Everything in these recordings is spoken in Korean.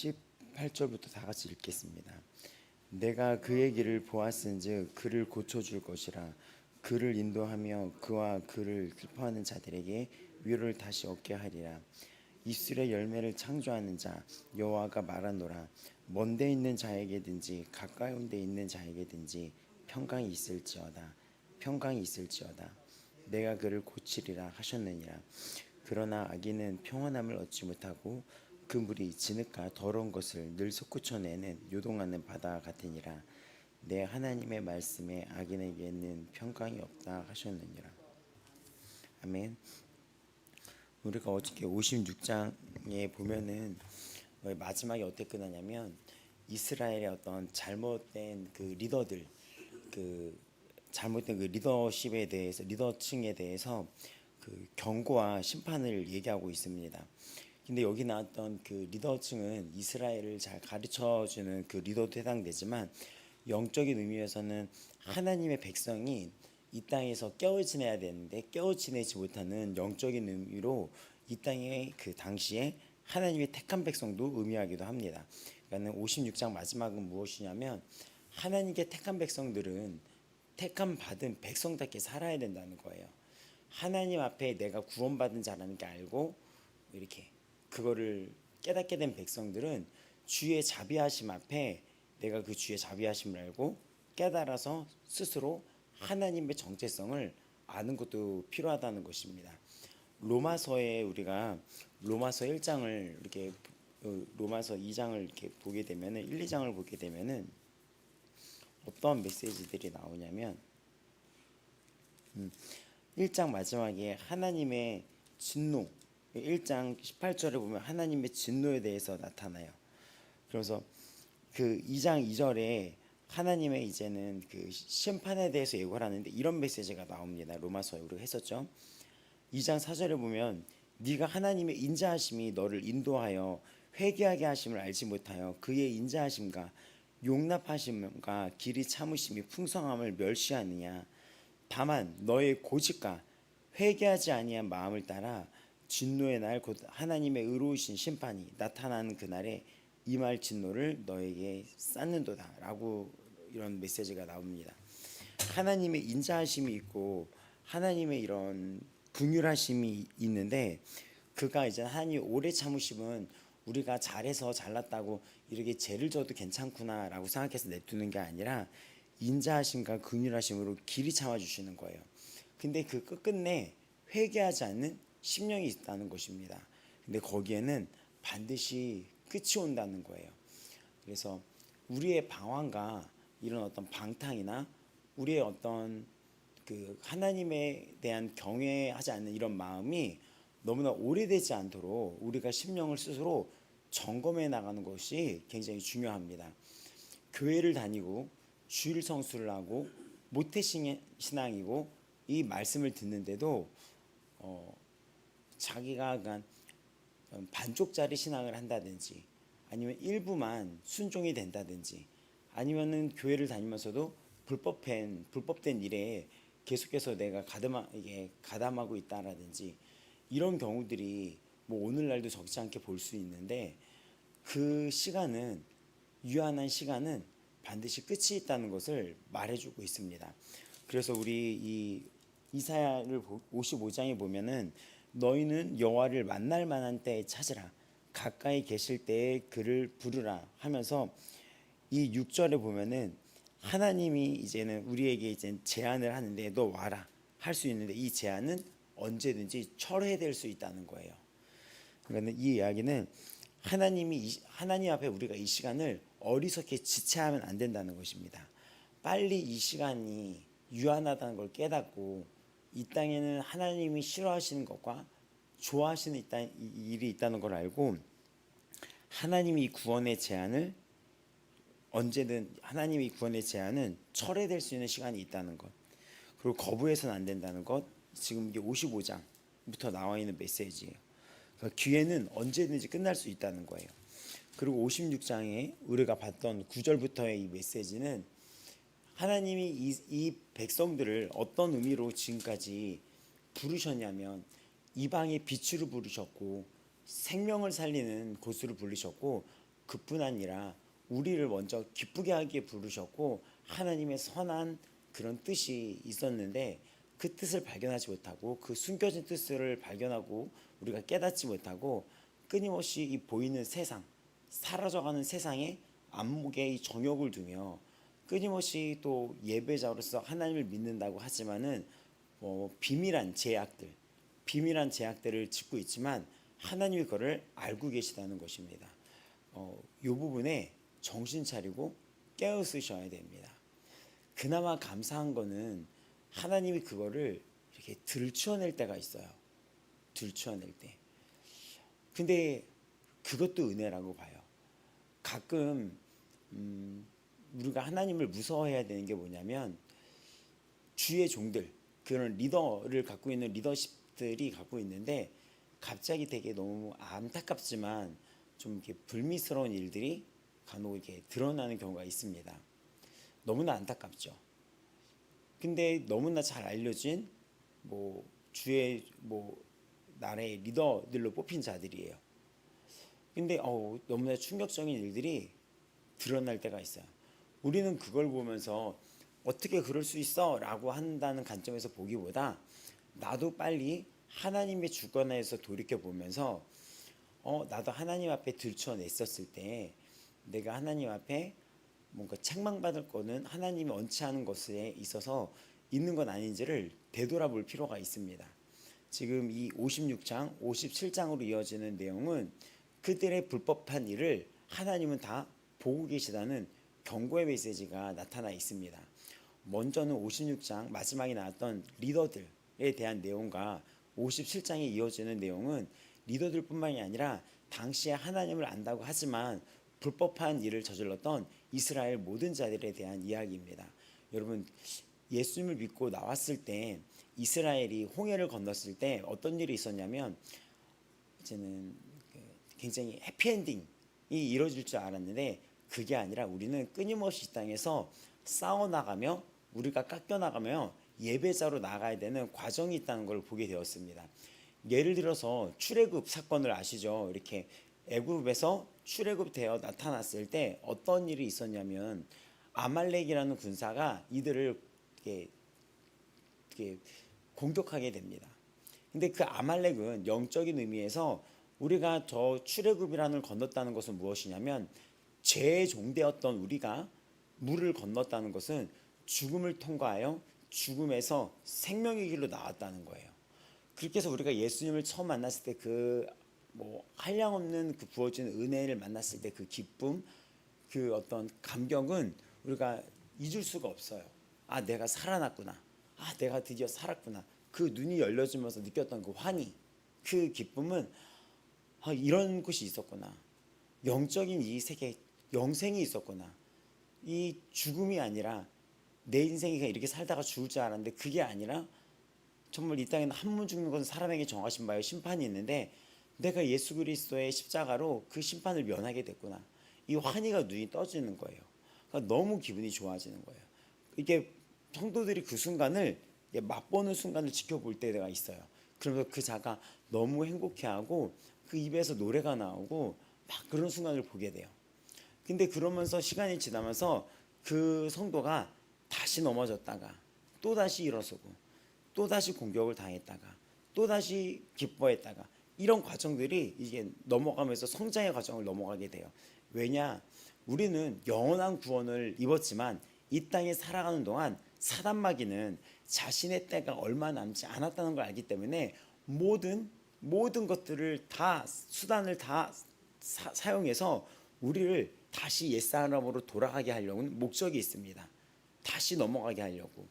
18절부터 다 같이 읽겠습니다. 내가 그의 길을 보았은즉 그를 고쳐줄 것이라. 그를 인도하며 그와 그를 슬퍼하는 자들에게 위로를 다시 얻게 하리라. 입술의 열매를 창조하는 자 여호와가 말하노라. 먼데 있는 자에게든지 가까운 데 있는 자에게든지 평강이 있을지어다. 평강이 있을지어다. 내가 그를 고치리라 하셨느니라. 그러나 악인은 평안함을 얻지 못하고 그 물이 진흙과 더러운 것을 늘 솟구쳐내는 요동하는 바다 같으니라. 내 하나님의 말씀에 악인에게는 평강이 없다 하셨느니라. 아멘. 우리가 어저께 56장에 보면은 마지막에 어떻게 끝나냐면 이스라엘의 어떤 잘못된 그 리더들, 그 잘못된 그 리더십에 대해서, 리더층에 대해서 그 경고와 심판을 얘기하고 있습니다. 근데 여기 나왔던 그 리더층은 이스라엘을 잘 가르쳐주는 그 리더도 해당되지만, 영적인 의미에서는 하나님의 백성이 이 땅에서 깨어 지내야 되는데 깨어 지내지 못하는 영적인 의미로 이 땅에 그 당시에 하나님의 택한 백성도 의미하기도 합니다. 그러니까 56장 마지막은 무엇이냐면, 하나님께 택한 백성들은 택함 받은 백성답게 살아야 된다는 거예요. 하나님 앞에 내가 구원받은 자라는 게 알고 이렇게 그거를 깨닫게 된 백성들은 주의 자비하심 앞에 내가 그 주의 자비하심을 알고 깨달아서 스스로 하나님의 정체성을 아는 것도 필요하다는 것입니다. 로마서에 우리가 로마서 1장을 이렇게 로마서 2장을 이렇게 보게 되면은 1, 2장을 보게 되면은 어떤 메시지들이 나오냐면 1장 마지막에 하나님의 진노, 1장 18절에 보면 하나님의 진노에 대해서 나타나요. 그래서 그 2장 2절에 하나님의 이제는 그 심판에 대해서 예고를 하는데 이런 메시지가 나옵니다. 로마서에 우리가 했었죠. 2장 4절에 보면 네가 하나님의 인자하심이 너를 인도하여 회개하게 하심을 알지 못하여 그의 인자하심과 용납하심과 길이 참으심이 풍성함을 멸시하느냐. 다만 너의 고집과 회개하지 아니한 마음을 따라 진노의 날 곧 하나님의 의로우신 심판이 나타나는 그날에 임할 진노를 너에게 쌓는도다 라고 이런 메시지가 나옵니다. 하나님의 인자하심이 있고 하나님의 이런 긍휼하심이 있는데, 그가 이제 하나님의 오래 참으심은 우리가 잘해서 잘났다고 이렇게 죄를 져도 괜찮구나 라고 생각해서 내두는 게 아니라 인자하심과 긍휼하심으로 길이 참아주시는 거예요. 근데 그 끝끝내 회개하지 않는 심령이 있다는 것입니다. 근데 거기에는 반드시 끝이 온다는 거예요. 그래서 우리의 방황과 이런 어떤 방탕이나 우리의 어떤 그 하나님에 대한 경외하지 않는 이런 마음이 너무나 오래되지 않도록 우리가 심령을 스스로 점검해 나가는 것이 굉장히 중요합니다. 교회를 다니고 주일 성수를 하고 모태신앙이고 이 말씀을 듣는데도 자기가 반쪽짜리 신앙을 한다든지 아니면 일부만 순종이 된다든지 아니면은 교회를 다니면서도 불법된 일에 계속해서 내가 가담하고 있다라든지 이런 경우들이 뭐 오늘날도 적지 않게 볼 수 있는데, 그 시간은 유한한 시간은 반드시 끝이 있다는 것을 말해주고 있습니다. 그래서 우리 이 이사야를 55장에 보면은 너희는 여호와를 만날 만한 때에 찾으라, 가까이 계실 때에 그를 부르라 하면서 이 6절에 보면은 하나님이 이제는 우리에게 이제 제안을 하는데 너 와라 할 수 있는데 이 제안은 언제든지 철회될 수 있다는 거예요. 그러니까 이 이야기는 하나님 앞에 우리가 이 시간을 어리석게 지체하면 안 된다는 것입니다. 빨리 이 시간이 유한하다는 걸 깨닫고 이 땅에는 하나님이 싫어하시는 것과 좋아하시는 일이 있다는 걸 알고 하나님이 구원의 제안을 언제든 하나님이 구원의 제안은 철회될 수 있는 시간이 있다는 것, 그리고 거부해서는 안 된다는 것, 지금 이게 55장부터 나와 있는 메시지예요. 그러니까 기회는 언제든지 끝날 수 있다는 거예요. 그리고 56장에 우리가 봤던 9절부터의 이 메시지는 하나님이 이 백성들을 어떤 의미로 지금까지 부르셨냐면 이방의 빛으로 부르셨고 생명을 살리는 곳으로 부르셨고 그뿐 아니라 우리를 먼저 기쁘게 하기에 부르셨고 하나님의 선한 그런 뜻이 있었는데 그 뜻을 발견하지 못하고 그 숨겨진 뜻을 발견하고 우리가 깨닫지 못하고 끊임없이 이 보이는 세상, 사라져가는 세상에 안목에 이 정욕을 두며 끊임없이 또 예배자로서 하나님을 믿는다고 하지만은 비밀한 제약들을 짓고 있지만 하나님이 그거를 알고 계시다는 것입니다. 이 부분에 정신 차리고 깨어 쓰셔야 됩니다. 그나마 감사한 거는 하나님이 그거를 이렇게 들추어낼 때가 있어요. 들추어낼 때. 근데 그것도 은혜라고 봐요. 가끔 우리가 하나님을 무서워해야 되는 게 뭐냐면 주의 종들, 그런 리더를 갖고 있는 리더십들이 갖고 있는데 갑자기 되게 너무 안타깝지만 좀 이렇게 불미스러운 일들이 간혹 이렇게 드러나는 경우가 있습니다. 너무나 안타깝죠. 근데 너무나 잘 알려진 주의 나라의 리더들로 뽑힌 자들이에요. 근데 너무나 충격적인 일들이 드러날 때가 있어요. 우리는 그걸 보면서 어떻게 그럴 수 있어? 라고 한다는 관점에서 보기보다 나도 빨리 하나님의 주권에서 돌이켜 보면서 나도 하나님 앞에 들춰냈었을 때 내가 하나님 앞에 뭔가 책망받을 거는 하나님이 원치 않은 것에 있어서 있는 건 아닌지를 되돌아볼 필요가 있습니다. 지금 이 56장, 57장으로 이어지는 내용은 그들의 불법한 일을 하나님은 다 보고 계시다는 경고의 메시지가 나타나 있습니다. 먼저는 56장 마지막에 나왔던 리더들에 대한 내용과 57장에 이어지는 내용은 리더들뿐만이 아니라 당시에 하나님을 안다고 하지만 불법한 일을 저질렀던 이스라엘 모든 자들에 대한 이야기입니다. 여러분, 예수님을 믿고 나왔을 때 이스라엘이 홍해를 건넜을 때 어떤 일이 있었냐면 이제는 굉장히 해피엔딩이 이루어질 줄 알았는데 그게 아니라 우리는 끊임없이 이 땅에서 싸워나가며 우리가 깎여나가며 예배자로 나가야 되는 과정이 있다는 걸 보게 되었습니다. 예를 들어서 출애굽 사건을 아시죠? 이렇게 애굽에서 출애굽되어 나타났을 때 어떤 일이 있었냐면 아말렉이라는 군사가 이들을 이렇게 공격하게 됩니다. 근데 그 아말렉은 영적인 의미에서 우리가 저 출애굽이라는 걸 건넜다는 것은 무엇이냐면 죄의 종되었던 우리가 물을 건넜다는 것은 죽음을 통과하여 죽음에서 생명의 길로 나왔다는 거예요. 그렇게 해서 우리가 예수님을 처음 만났을 때 그 한량없는 그 부어지는 은혜를 만났을 때 그 기쁨, 그 어떤 감격은 우리가 잊을 수가 없어요. 아, 내가 살아났구나. 아, 내가 드디어 살았구나. 그 눈이 열려지면서 느꼈던 그 환희, 그 기쁨은 이런 곳이 있었구나. 영적인 이 세계, 영생이 있었구나. 이 죽음이 아니라 내 인생이 이렇게 살다가 죽을 줄 알았는데 그게 아니라 정말 이 땅에는 한 번 죽는 것은 사람에게 정하신 바에 심판이 있는데 내가 예수 그리스도의 십자가로 그 심판을 면하게 됐구나. 이 환희가 눈이 떠지는 거예요. 그러니까 너무 기분이 좋아지는 거예요. 이게 성도들이 그 순간을 맛보는 순간을 지켜볼 때가 있어요. 그러면서 그 자가 너무 행복해하고 그 입에서 노래가 나오고 막 그런 순간을 보게 돼요. 근데 그러면서 시간이 지나면서 그 성도가 다시 넘어졌다가 또다시 일어서고 또다시 공격을 당했다가 또다시 기뻐했다가 이런 과정들이 이게 넘어가면서 성장의 과정을 넘어가게 돼요. 왜냐? 우리는 영원한 구원을 입었지만 이 땅에 살아가는 동안 사단마귀는 자신의 때가 얼마 남지 않았다는 걸 알기 때문에 모든 것들을 다 수단을 다 사용해서 우리를 다시 옛사람으로 돌아가게 하려는 목적이 있습니다. 다시 넘어가게 하려고.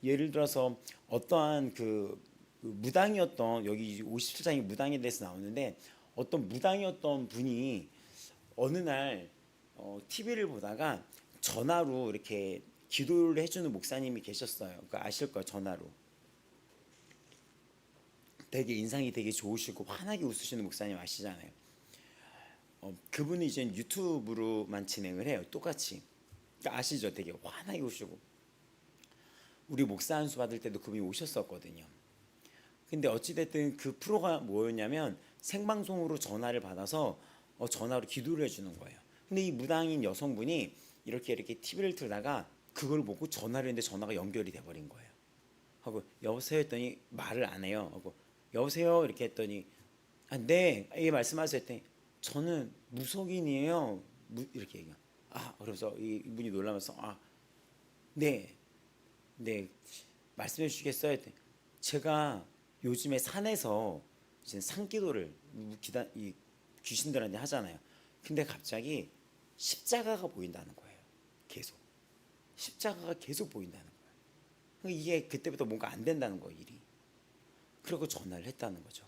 예를 들어서 어떠한 그 무당이었던, 여기 57장이 무당에 대해서 나오는데 어떤 무당이었던 분이 어느 날 TV를 보다가 전화로 이렇게 기도를 해주는 목사님이 계셨어요. 그거 아실 거예요. 전화로 되게 인상이 되게 좋으시고 환하게 웃으시는 목사님 아시잖아요. 그분이 이제 유튜브로만 진행을 해요. 똑같이. 그러니까 아시죠? 되게 환하게 웃으시고. 우리 목사 안수 받을 때도 그분이 오셨었거든요. 근데 어찌됐든 그 프로가 뭐였냐면 생방송으로 전화를 받아서 전화로 기도를 해주는 거예요. 근데 이 무당인 여성분이 이렇게 TV를 틀다가 그걸 보고 전화를 했는데 전화가 연결이 돼버린 거예요. 하고 여보세요 했더니 말을 안 해요. 하고 여보세요 이렇게 했더니 네, 예 말씀하세요 했더니 저는 무속인이에요. 이렇게 얘기해요. 그래서 이분이 놀라면서 네, 네 말씀해 주시겠어요? 했더니 제가 요즘에 산에서 이제 산기도를 이 귀신들한테 하잖아요. 근데 갑자기 십자가가 보인다는 거예요. 계속 십자가가 계속 보인다는 거예요. 그러니까 이게 그때부터 뭔가 안 된다는 거예요, 일이. 그리고 전화를 했다는 거죠.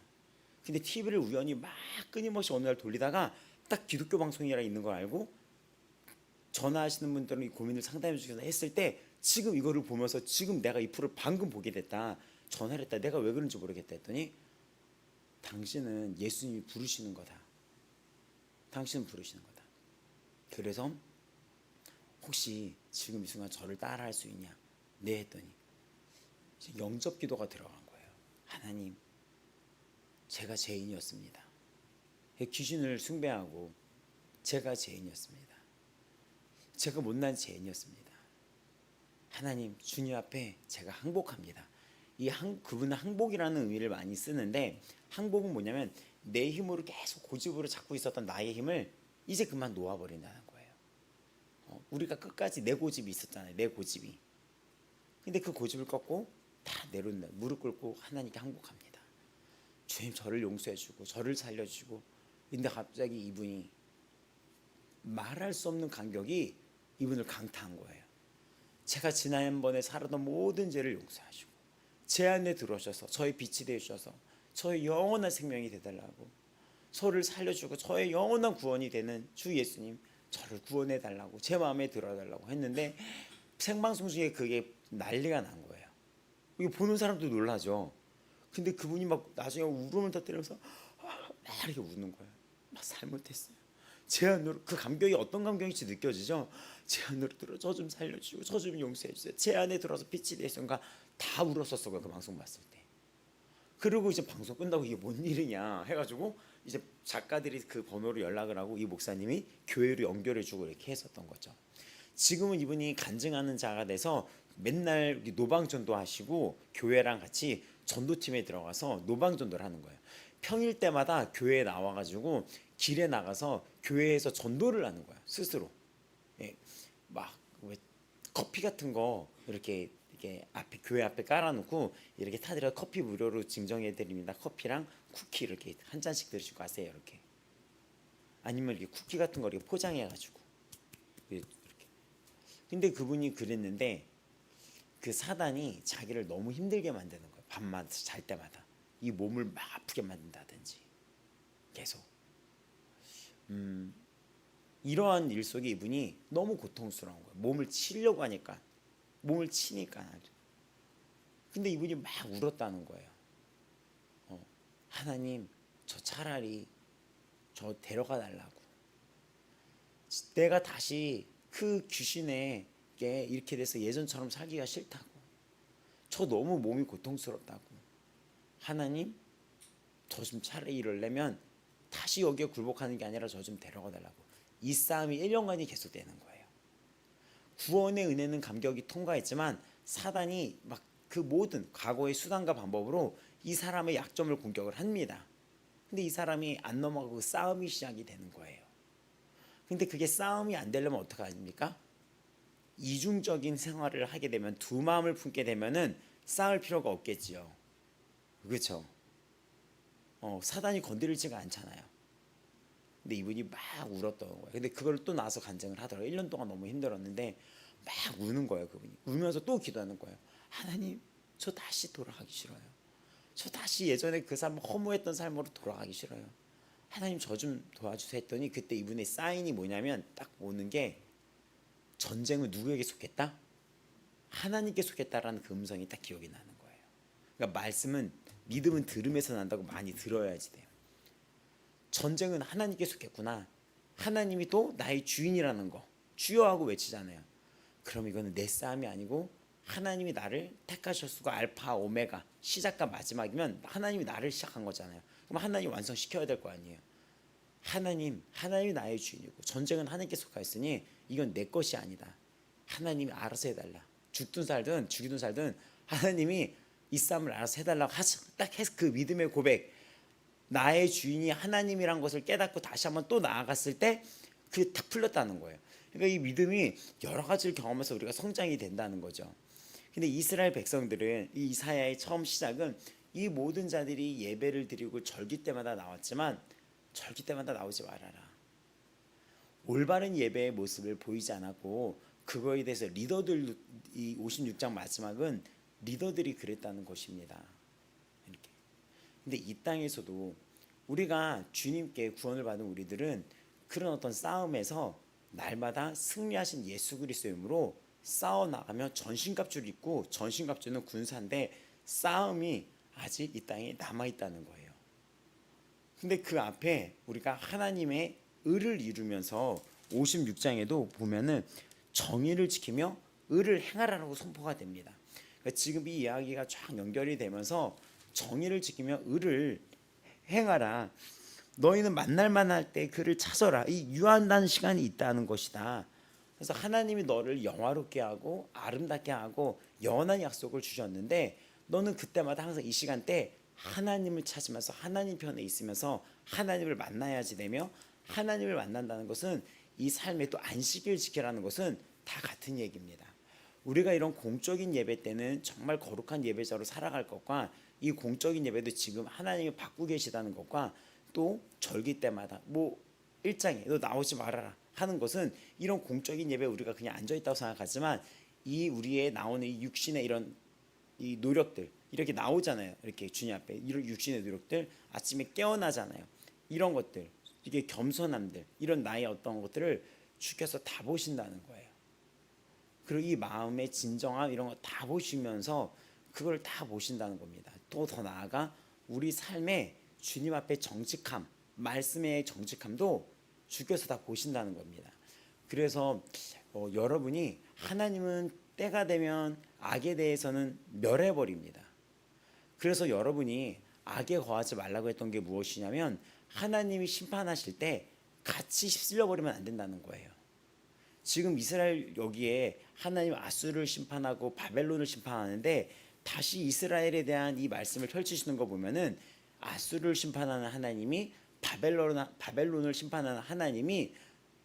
근데 TV를 우연히 막 끊임없이 어느 날 돌리다가 딱 기독교 방송이라 있는 걸 알고 전화하시는 분들은 이 고민을 상담해 주셔서 했을 때 지금 이거를 보면서 지금 내가 이 프로를 방금 보게 됐다. 전화를 했다. 내가 왜 그런지 모르겠다 했더니 당신은 예수님이 부르시는 거다. 당신은 부르시는 거다. 그래서 혹시 지금 이 순간 저를 따라할 수 있냐? 네 했더니 영접 기도가 들어간 거예요. 하나님, 제가 죄인이었습니다. 귀신을 숭배하고 제가 죄인이었습니다. 제가 못난 죄인이었습니다. 하나님, 주님 앞에 제가 항복합니다. 그분은 항복이라는 의미를 많이 쓰는데 항복은 뭐냐면 내 힘으로 계속 고집으로 잡고 있었던 나의 힘을 이제 그만 놓아버린다는 거예요. 우리가 끝까지 내 고집이 있었잖아요. 내 고집이. 근데 그 고집을 꺾고 다 내려놓는 무릎 꿇고 하나님께 항복합니다. 주님 저를 용서해 주고 저를 살려 주고. 근데 갑자기 이분이 말할 수 없는 감격이 이분을 강타한 거예요. 제가 지난번에 살았던 모든 죄를 용서하시고 제 안에 들어오셔서 저의 빛이 되셔서 저의 영원한 생명이 되달라고 저를 살려주고 저의 영원한 구원이 되는 주 예수님 저를 구원해 달라고 제 마음에 들어달라고 했는데 생방송 중에 그게 난리가 난 거예요. 이거 보는 사람도 놀라죠. 근데 그분이 막 나중에 울음을 터뜨리면서 막 이렇게 우는 거예요. 막 잘못했어요. 제 안으로 그 감격이 어떤 감격인지 느껴지죠. 제 안으로 들어 저 좀 살려주고 저 좀 용서해 주세요. 제 안에 들어서 빛이 되시던가 다 울었었어요. 그 방송 봤을 때. 그리고 이제 방송 끝나고 이게 뭔 일이냐 해가지고 이제 작가들이 그 번호로 연락을 하고 이 목사님이 교회로 연결해주고 이렇게 했었던 거죠. 지금은 이분이 간증하는 자가 돼서 맨날 노방전도 하시고 교회랑 같이 전도팀에 들어가서 노방전도를 하는 거예요. 평일 때마다 교회에 나와가지고 길에 나가서 교회에서 전도를 하는 거예요. 스스로. 예, 막 커피 같은 거 이렇게 앞에 교회 앞에 깔아놓고 이렇게 타들여 커피 무료로 증정해 드립니다. 커피랑 쿠키 이렇게 한 잔씩 드시고 가세요. 이렇게. 아니면 이렇게 쿠키 같은 거 이렇게 포장해가지고 이렇게. 근데 그분이 그랬는데 그 사단이 자기를 너무 힘들게 만드는 거예요. 밤마다 잘 때마다 이 몸을 막 아프게 만든다든지 계속. 이러한 일 속에 이분이 너무 고통스러운 거예요. 몸을 치려고 하니까 몸을 치니까. 근데 이분이 막 울었다는 거예요. 하나님 저 차라리 저 데려가 달라고. 내가 다시 그 귀신에게 이렇게 돼서 예전처럼 살기가 싫다고. 저 너무 몸이 고통스럽다고. 하나님 저 좀 차라리 이러려면 다시 여기에 굴복하는 게 아니라 저 좀 데려가 달라고. 이 싸움이 1년간이 계속되는 거예요. 구원의 은혜는 감격이 통과했지만 사단이 막 그 모든 과거의 수단과 방법으로 이 사람의 약점을 공격을 합니다. 근데 이 사람이 안 넘어가고 싸움이 시작이 되는 거예요. 근데 그게 싸움이 안 되려면 어떻게 합니까? 이중적인 생활을 하게 되면 두 마음을 품게 되면은 싸울 필요가 없겠지요. 그렇죠? 사단이 건드리지가 않잖아요. 근데 이분이 막 울었던 거예요. 근데 그걸 또 나서 간증을 하더라고요. 1년 동안 너무 힘들었는데 막 우는 거예요. 그분이 울면서 또 기도하는 거예요. 하나님 저 다시 돌아가기 싫어요. 저 다시 예전에 그 삶 허무했던 삶으로 돌아가기 싫어요. 하나님 저 좀 도와주세요 했더니 그때 이분의 사인이 뭐냐면 딱 오는 게 전쟁은 누구에게 속했다? 하나님께 속했다라는 그 음성이 딱 기억이 나는 거예요. 그러니까 말씀은 믿음은 들음에서 난다고 많이 들어야지 돼요. 전쟁은 하나님께 속했구나. 하나님이 또 나의 주인이라는 거 주여하고 외치잖아요. 그럼 이거는 내 싸움이 아니고 하나님이 나를 택하셨고 알파 오메가 시작과 마지막이면 하나님이 나를 시작한 거잖아요. 그럼 하나님이 완성시켜야 될 거 아니에요. 하나님이 나의 주인이고 전쟁은 하나님께 속하 있으니 이건 내 것이 아니다. 하나님이 알아서 해달라. 죽든 살든 죽이든 살든 하나님이 이 싸움을 알아서 해달라고 딱 해서 그 믿음의 고백, 나의 주인이 하나님이란 것을 깨닫고 다시 한번 또 나아갔을 때 그게 딱 풀렸다는 거예요. 그러니까 이 믿음이 여러 가지를 경험해서 우리가 성장이 된다는 거죠. 근데 이스라엘 백성들은 이 이사야의 처음 시작은 이 모든 자들이 예배를 드리고 절기 때마다 나왔지만 절기 때마다 나오지 말아라. 올바른 예배의 모습을 보이지 않았고 그거에 대해서 리더들, 이 56장 마지막은 리더들이 그랬다는 것입니다. 이렇게. 근데 이 땅에서도 우리가 주님께 구원을 받은 우리들은 그런 어떤 싸움에서 날마다 승리하신 예수 그리스도의 이름으로 싸워 나가며 전신갑주를 입고, 전신갑주는 군사인데 싸움이 아직 이 땅에 남아 있다는 거예요. 근데 그 앞에 우리가 하나님의 의를 이루면서 56장에도 보면은 정의를 지키며 의를 행하라고 선포가 됩니다. 그러니까 지금 이 이야기가 쫙 연결이 되면서 정의를 지키며 의를 행하라. 너희는 만날 만할 때 그를 찾아라. 이 유한한 시간이 있다는 것이다. 그래서 하나님이 너를 영화롭게 하고 아름답게 하고 영원한 약속을 주셨는데 너는 그때마다 항상 이 시간대 하나님을 찾으면서 하나님 편에 있으면서 하나님을 만나야지 되며, 하나님을 만난다는 것은 이 삶에 또 안식일 지키라는 것은 다 같은 얘기입니다. 우리가 이런 공적인 예배 때는 정말 거룩한 예배자로 살아갈 것과, 이 공적인 예배도 지금 하나님이 받고 계시다는 것과, 또 절기 때마다 뭐 일장에 너 나오지 말아라 하는 것은 이런 공적인 예배 우리가 그냥 앉아있다고 생각하지만 이 우리의 나오는 이 육신의 이런 이 노력들 이렇게 나오잖아요. 이렇게 주님 앞에 이런 육신의 노력들, 아침에 깨어나잖아요. 이런 것들, 이게 겸손함들, 이런 나의 어떤 것들을 주께서 다 보신다는 거예요. 그리고 이 마음의 진정함 이런 거 다 보시면서 그걸 다 보신다는 겁니다. 또 더 나아가 우리 삶에 주님 앞에 정직함, 말씀의 정직함도 주께서 다 보신다는 겁니다. 그래서 여러분이, 하나님은 때가 되면 악에 대해서는 멸해버립니다. 그래서 여러분이 악에 거하지 말라고 했던 게 무엇이냐면 하나님이 심판하실 때 같이 휩쓸려버리면 안 된다는 거예요. 지금 이스라엘 여기에 하나님 아수르를 심판하고 바벨론을 심판하는데 다시 이스라엘에 대한 이 말씀을 펼치시는 거 보면은 아수르를 심판하는 하나님이 바벨론을 심판하는 하나님이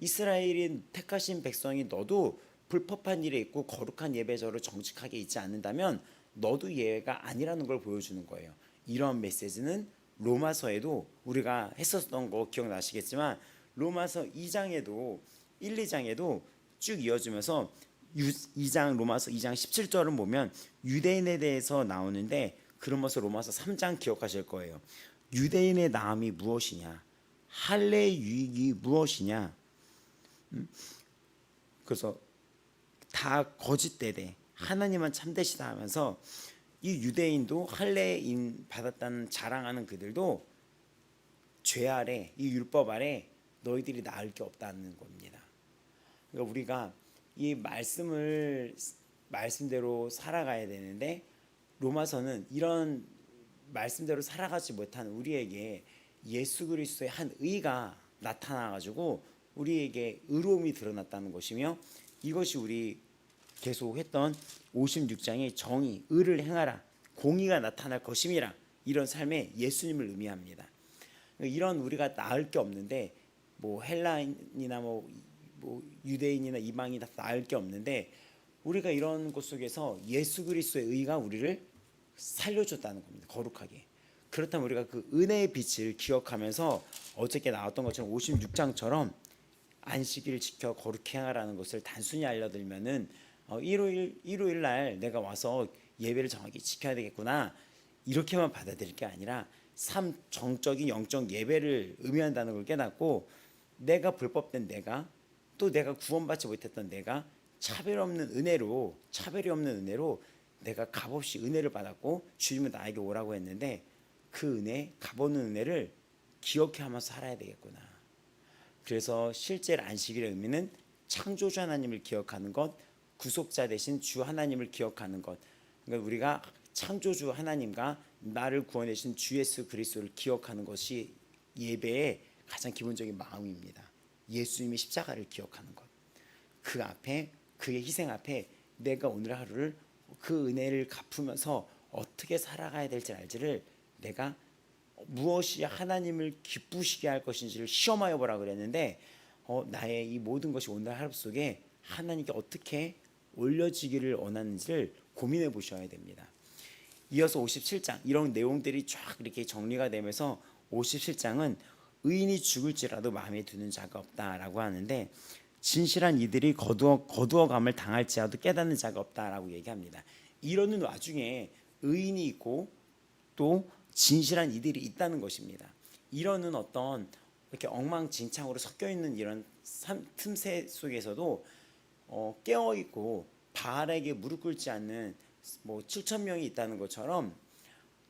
이스라엘인 택하신 백성이 너도 불법한 일에 있고 거룩한 예배자로 정직하게 있지 않는다면 너도 예외가 아니라는 걸 보여주는 거예요. 이런 메시지는 로마서에도 우리가 했었던 거 기억나시겠지만 로마서 2장에도 1, 2장에도 쭉 이어지면서 2장 로마서 2장 17절을 보면 유대인에 대해서 나오는데, 그러면서 로마서 3장 기억하실 거예요. 유대인의 나음이 무엇이냐, 할례의 유익이 무엇이냐. 그래서 다 거짓되되 하나님은 참되시다 하면서 이 유대인도 할례인 받았다는 자랑하는 그들도 죄 아래, 이 율법 아래 너희들이 나을 게 없다는 겁니다. 그러니까 우리가 이 말씀대로 살아가야 되는데 로마서는 이런 말씀대로 살아가지 못하는 우리에게 예수 그리스도의 한 의가 나타나가지고 우리에게 의로움이 드러났다는 것이며, 이것이 우리 계속 했던 56장의 정의, 의를 행하라, 공의가 나타날 것임이라, 이런 삶에 예수님을 의미합니다. 이런 우리가 나을 게 없는데 뭐 헬라인이나 뭐 유대인이나 이방인이 다 나을 게 없는데 우리가 이런 것 속에서 예수 그리스도의 의가 우리를 살려줬다는 겁니다. 거룩하게. 그렇다면 우리가 그 은혜의 빛을 기억하면서 어저께 나왔던 것처럼 56장처럼 안식일을 지켜 거룩히 행하라는 것을 단순히 알려드리면은 일요일 날 내가 와서 예배를 정확히 지켜야 되겠구나 이렇게만 받아들일 게 아니라 정적인 영적 예배를 의미한다는 걸 깨닫고, 내가 불법된 내가, 또 내가 구원받지 못했던 내가 차별이 없는 은혜로 내가 값없이 은혜를 받았고 주님은 나에게 오라고 했는데 그 은혜, 값없는 은혜를 기억해 하면서 살아야 되겠구나. 그래서 실제 안식일의 의미는 창조주 하나님을 기억하는 것, 구속자 되신 주 하나님을 기억하는 것. 그러니까 우리가 창조주 하나님과 나를 구원해 주신 주 예수 그리스도를 기억하는 것이 예배의 가장 기본적인 마음입니다. 예수님의 십자가를 기억하는 것. 그 앞에 그의 희생 앞에 내가 오늘 하루를 그 은혜를 갚으면서 어떻게 살아가야 될지 알지를 내가 무엇이 하나님을 기쁘시게 할 것인지를 시험하여 보라 그랬는데 나의 이 모든 것이 오늘 하루 속에 하나님께 어떻게 올려지기를 원하는지를 고민해 보셔야 됩니다. 이어서 57장 이런 내용들이 쫙 이렇게 정리가 되면서 57장은 의인이 죽을지라도 마음에 드는 자가 없다라고 하는데 진실한 이들이 거두어감을 당할지라도 깨닫는 자가 없다라고 얘기합니다. 이러는 와중에 의인이 있고 또 진실한 이들이 있다는 것입니다. 이러는 어떤 이렇게 엉망진창으로 섞여 있는 이런 틈새 속에서도 깨어 있고 바알에게 무릎 꿇지 않는 7천 명이 있다는 것처럼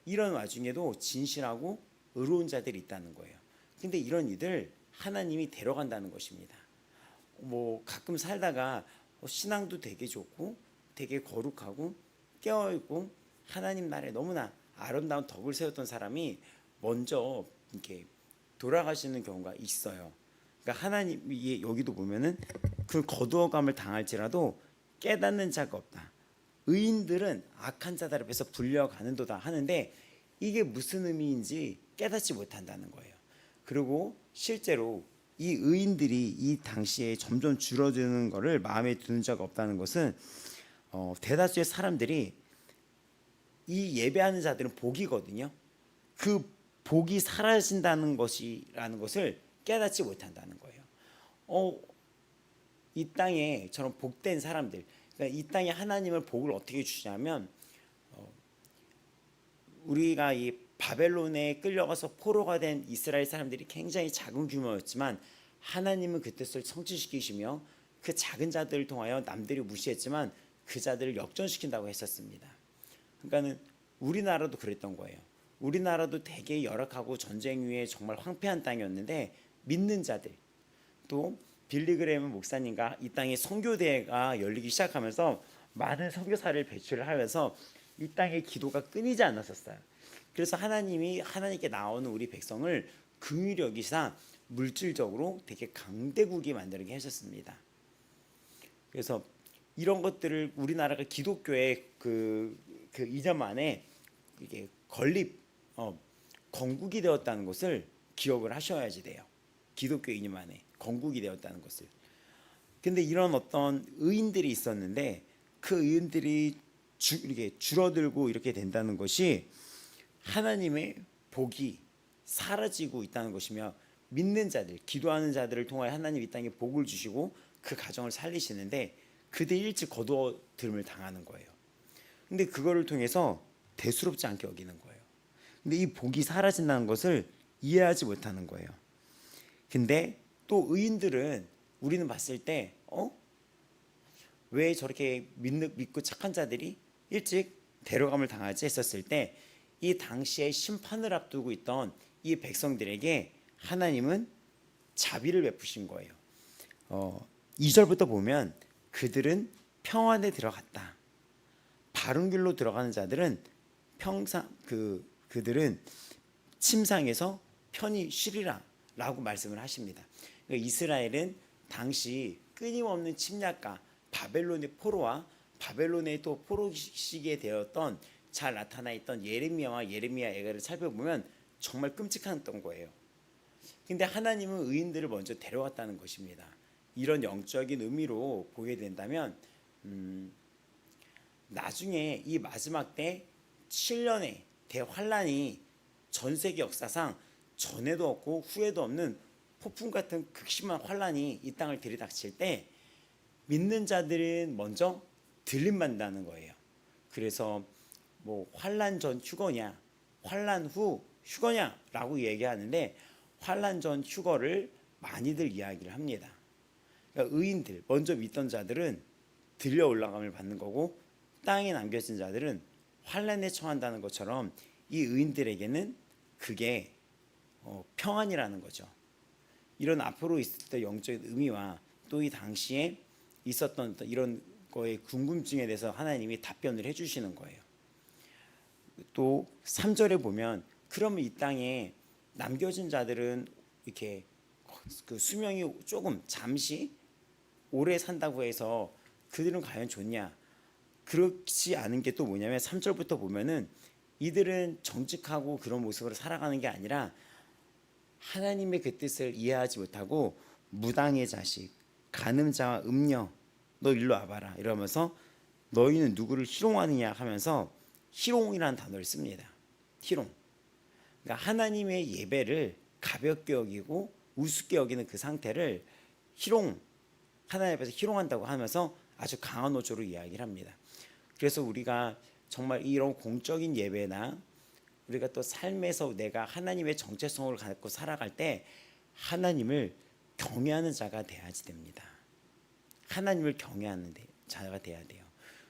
이런 와중에도 진실하고 의로운 자들이 있다는 거예요. 근데 이런 이들 하나님이 데려간다는 것입니다. 가끔 살다가 신앙도 되게 좋고 되게 거룩하고 깨어 있고 하나님 나라에 너무나 아름다운 덕을 세웠던 사람이 먼저 이렇게 돌아가시는 경우가 있어요. 그러니까 하나님이 여기도 보면은 그 거두어감을 당할지라도 깨닫는 자가 없다. 의인들은 악한 자들 앞에서 불려가는도다 하는데 이게 무슨 의미인지 깨닫지 못한다는 거예요. 그리고 실제로 이 의인들이 이 당시에 점점 줄어드는 것을 마음에 드는 자가 없다는 것은 대다수의 사람들이 이 예배하는 자들은 복이거든요. 그 복이 사라진다는 것이라는 것을 깨닫지 못한다는 거예요. 이 땅에 저런 복된 사람들, 그러니까 이 땅에 하나님을 복을 어떻게 주시냐면 우리가 이 바벨론에 끌려가서 포로가 된 이스라엘 사람들이 굉장히 작은 규모였지만 하나님은 그 뜻을 성취시키시며 그 작은 자들을 통하여 남들이 무시했지만 그 자들을 역전시킨다고 했었습니다. 그러니까는 우리나라도 그랬던 거예요. 우리나라도 되게 열악하고 전쟁 위에 정말 황폐한 땅이었는데 믿는 자들 또 빌리그레임 목사님과 이 땅에 선교대회가 열리기 시작하면서 많은 선교사를 배출을 하면서 이 땅의 기도가 끊이지 않았었어요. 그래서 하나님이 하나님께 나오는 우리 백성을 긍휼히 여기사 물질적으로 되게 강대국이 만들게 하셨습니다. 그래서 이런 것들을 우리나라가 기독교의 그 이전 만에 이게 건국이 되었다는 것을 기억을 하셔야지 돼요. 기독교 이념 안에 건국이 되었다는 것을. 근데 이런 어떤 의인들이 있었는데 그 의인들이 이렇게 줄어들고 이렇게 된다는 것이 하나님의 복이 사라지고 있다는 것이며 믿는 자들, 기도하는 자들을 통하여 하나님 이 땅에 복을 주시고 그 가정을 살리시는데 그들 일찍 거두어들음을 당하는 거예요. 근데 그거를 통해서 대수롭지 않게 여기는 거예요. 근데 이 복이 사라진다는 것을 이해하지 못하는 거예요. 근데 또 의인들은 우리는 봤을 때 왜 저렇게 믿고 착한 자들이 일찍 데려감을 당하지 했었을 때 이 당시에 심판을 앞두고 있던 이 백성들에게 하나님은 자비를 베푸신 거예요. 2절부터 보면 그들은 평안에 들어갔다. 바른 길로 들어가는 자들은 그들은 침상에서 편히 쉬리라 라고 말씀을 하십니다. 그러니까 이스라엘은 당시 끊임없는 침략과 바벨론의 포로와 바벨론의 또 포로시기에 되었던 잘 나타나 있던 예레미야 예가를 살펴보면 정말 끔찍했던 거예요. 근데 하나님은 의인들을 먼저 데려왔다는 것입니다. 이런 영적인 의미로 보게 된다면 나중에 이 마지막 때 7년의 대환란이 전 세계 역사상 전에도 없고 후에도 없는 폭풍 같은 극심한 환란이 이 땅을 들이닥칠 때 믿는 자들은 먼저 들림받는다는 거예요. 그래서 환란 전 휴거냐 환란 후 휴거냐라고 얘기하는데 환란 전 휴거를 많이들 이야기를 합니다. 그러니까 의인들 먼저 믿던 자들은 들려 올라감을 받는 거고 땅에 남겨진 자들은 환란에 처한다는 것처럼 이 의인들에게는 그게 평안이라는 거죠. 이런 앞으로 있을 때 영적인 의미와 또 이 당시에 있었던 이런 거의 궁금증에 대해서 하나님이 답변을 해주시는 거예요. 또 3절에 보면 그러면 이 땅에 남겨진 자들은 이렇게 그 수명이 조금 잠시 오래 산다고 해서 그들은 과연 좋냐? 그렇지 않은 게 또 뭐냐면 3절부터 보면은 이들은 정직하고 그런 모습으로 살아가는 게 아니라 하나님의 그 뜻을 이해하지 못하고 무당의 자식, 간음자와 음녀, 너 일로 와봐라 이러면서 너희는 누구를 희롱하느냐 하면서 희롱이라는 단어를 씁니다. 희롱. 그러니까 하나님의 예배를 가볍게 여기고 우습게 여기는 그 상태를 희롱, 하나님 앞에서 희롱한다고 하면서 아주 강한 어조로 이야기를 합니다. 그래서 우리가 정말 이런 공적인 예배나 우리가 또 삶에서 내가 하나님의 정체성을 갖고 살아갈 때 하나님을 경외하는 자가 돼야지 됩니다. 하나님을 경외하는 자가 돼야 돼요.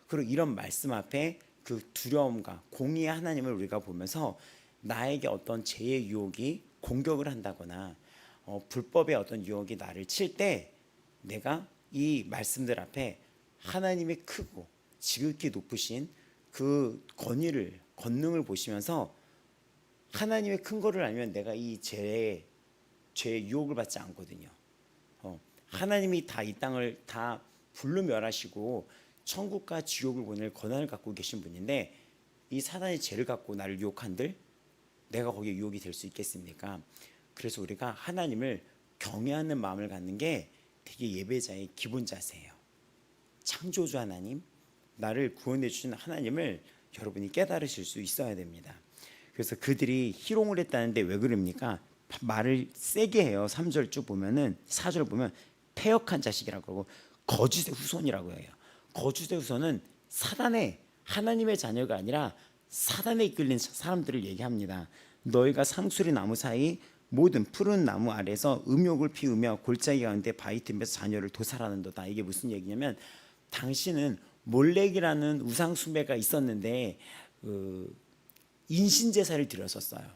그리고 이런 말씀 앞에 그 두려움과 공의의 하나님을 우리가 보면서 나에게 어떤 죄의 유혹이 공격을 한다거나 불법의 어떤 유혹이 나를 칠 때 내가 이 말씀들 앞에 하나님의 크고 지극히 높으신 그 권능을 보시면서 하나님의 큰 거를 알면 내가 이 죄의 유혹을 받지 않거든요. 하나님이 다 이 땅을 다 불로 멸하시고 천국과 지옥을 보낼 권한을 갖고 계신 분인데 이 사단의 죄를 갖고 나를 유혹한들 내가 거기에 유혹이 될 수 있겠습니까? 그래서 우리가 하나님을 경외하는 마음을 갖는 게 되게 예배자의 기본 자세예요. 창조주 하나님, 나를 구원해 주신 하나님을 여러분이 깨달으실 수 있어야 됩니다. 그래서 그들이 희롱을 했다는데 왜 그럽니까? 말을 세게 해요. 3절 쭉 보면은 4절 보면 패역한 자식이라고 그러고 거짓의 후손이라고 해요. 거짓의 후손은 사단의 하나님의 자녀가 아니라 사단에 이끌린 사람들을 얘기합니다. 너희가 상수리 나무 사이 모든 푸른 나무 아래서 음욕을 피우며 골짜기 가운데 바위 틈에서 자녀를 도살하는도다. 이게 무슨 얘기냐면 당신은 몰렉이라는 우상 숭배가 있었는데 인신 제사를 드렸었어요.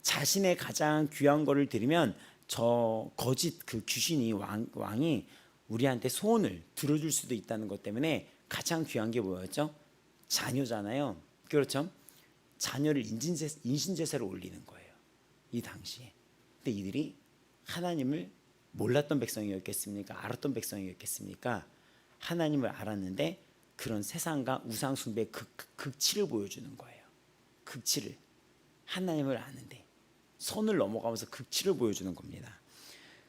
자신의 가장 귀한 거를 드리면 저 거짓 그 귀신이 왕이 우리한테 소원을 들어줄 수도 있다는 것 때문에 가장 귀한 게 뭐였죠? 자녀잖아요. 그렇죠? 자녀를 인신 제사를 올리는 거예요. 이 당시에. 근데 이들이 하나님을 몰랐던 백성이었겠습니까? 알았던 백성이었겠습니까? 하나님을 알았는데 그런 세상과 우상 숭배의 극치를 보여주는 거예요. 극치를. 하나님을 아는데 선을 넘어가면서 극치를 보여주는 겁니다.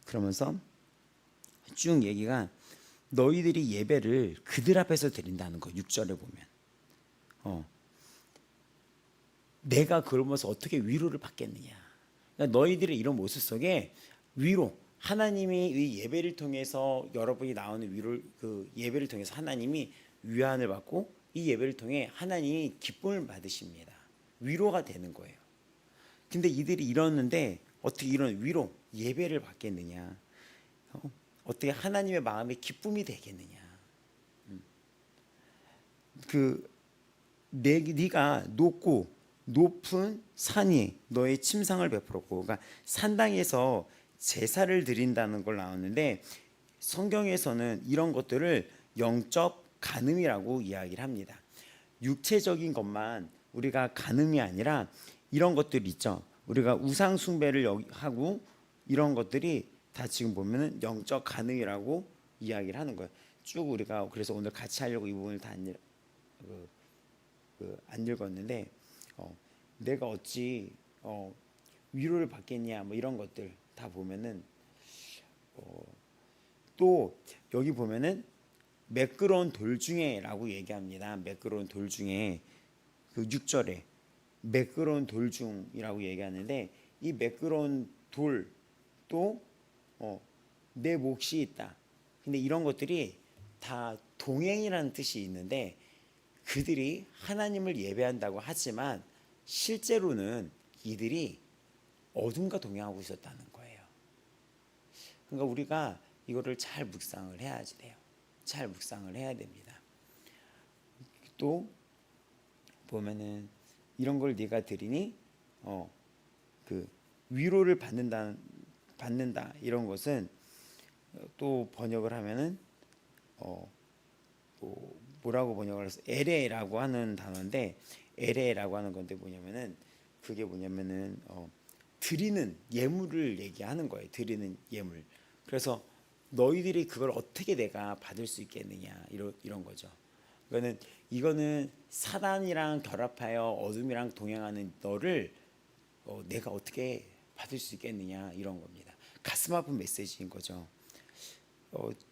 그러면서 쭉 얘기가 너희들이 예배를 그들 앞에서 드린다는 거 6절에 보면 내가 그걸 보면서 어떻게 위로를 받겠느냐. 그러니까 너희들의 이런 모습 속에 위로 하나님이 이 예배를 통해서 여러분이 나오는 위로를 그 예배를 통해서 하나님이 위안을 받고 이 예배를 통해 하나님이 기쁨을 받으십니다. 위로가 되는 거예요. 근데 이들이 이러는데 어떻게 이런 위로 예배를 받겠느냐? 어떻게 하나님의 마음에 기쁨이 되겠느냐? 네가 높은 산이 너의 침상을 베풀었고, 그러니까 산당에서 제사를 드린다는 걸 나오는데 성경에서는 이런 것들을 영적 간음이라고 이야기를 합니다. 육체적인 것만 우리가 간음이 아니라 이런 것들 있죠. 우리가 우상 숭배를 하고 이런 것들이 다 지금 보면은 영적 간음이라고 이야기를 하는 거예요. 쭉 우리가 그래서 오늘 같이 하려고 이 부분을 다 안 읽었는데 내가 어찌 위로를 받겠냐 뭐 이런 것들 다 보면은 또 여기 보면은 매끄러운 돌 중에라고 얘기합니다. 매끄러운 돌 중에 그 6절에 매끄러운 돌 중이라고 얘기하는데 이 매끄러운 돌도 내 몫이 있다. 근데 이런 것들이 다 동행이라는 뜻이 있는데 그들이 하나님을 예배한다고 하지만 실제로는 이들이 어둠과 동행하고 있었다는 거예요. 그러니까 우리가 이거를 잘 묵상을 해야지 돼요. 잘 묵상을 해야 됩니다. 또 보면은 이런 걸 네가 드리니 그 위로를 받는다 이런 것은 또 번역을 하면은 또 뭐라고 번역을 해서 에레라고 하는 단어인데 에레라고 하는 건데 뭐냐면은 그게 뭐냐면은 드리는 예물을 얘기하는 거예요. 드리는 예물. 그래서 너희들이 그걸 어떻게 내가 받을 수 있겠느냐 이런 거죠. 이거는 사단이랑 결합하여 어둠이랑 동행하는 너를 내가 어떻게 받을 수 있겠느냐 이런 겁니다. 가슴 아픈 메시지인 거죠.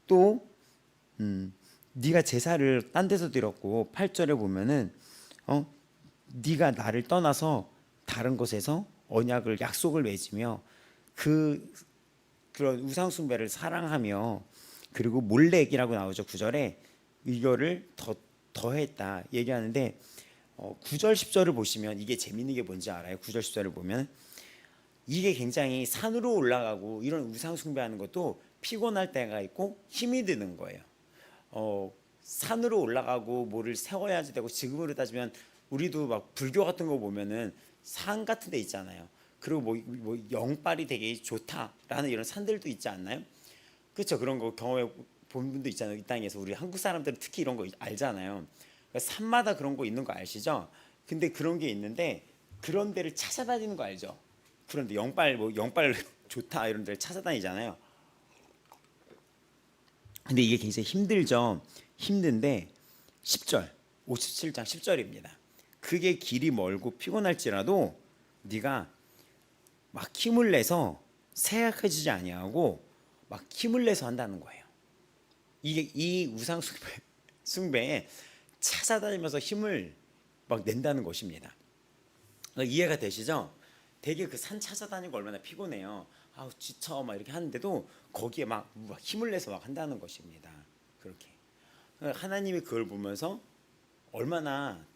또 네가 제사를 딴 데서 드렸고 8절에 보면은 네가 나를 떠나서 다른 곳에서 언약을 약속을 맺으며 그런 우상 숭배를 사랑하며 그리고 몰렉이라고 나오죠. 9절에 이거를 더했다 얘기하는데 9절 10절을 보시면 이게 재밌는 게 뭔지 알아요? 9절 10절을 보면 이게 굉장히 산으로 올라가고 이런 우상 숭배하는 것도 피곤할 때가 있고 힘이 드는 거예요. 산으로 올라가고 뭐를 세워야지 되고 지금으로 따지면 우리도 막 불교 같은 거 보면은 산 같은 데 있잖아요. 그리고 뭐 영빨이 되게 좋다라는 이런 산들도 있지 않나요? 그렇죠. 그런 거 경험해 본 분도 있잖아요. 이 땅에서 우리 한국 사람들은 특히 이런 거 알잖아요. 그러니까 산마다 그런 거 있는 거 아시죠? 근데 그런 게 있는데 그런 데를 찾아다니는 거 알죠? 그런데 영빨 좋다 이런 데를 찾아다니잖아요. 근데 이게 굉장히 힘들죠. 힘든데 10절 57장 10절입니다. 그게 길이 멀고 피곤할지라도 네가 막 힘을 내서 생각해지지 아니하고 막 힘을 내서 한다는 거예요. 이게 이 우상 숭배에 찾아다니면서 힘을 막 낸다는 것입니다. 이해가 되시죠? 되게 그 산 찾아다니고 얼마나 피곤해요. 아우 지쳐 막 이렇게 하는데도 거기에 막 힘을 내서 막 한다는 것입니다. 그렇게 하나님이 그걸 보면서 얼마나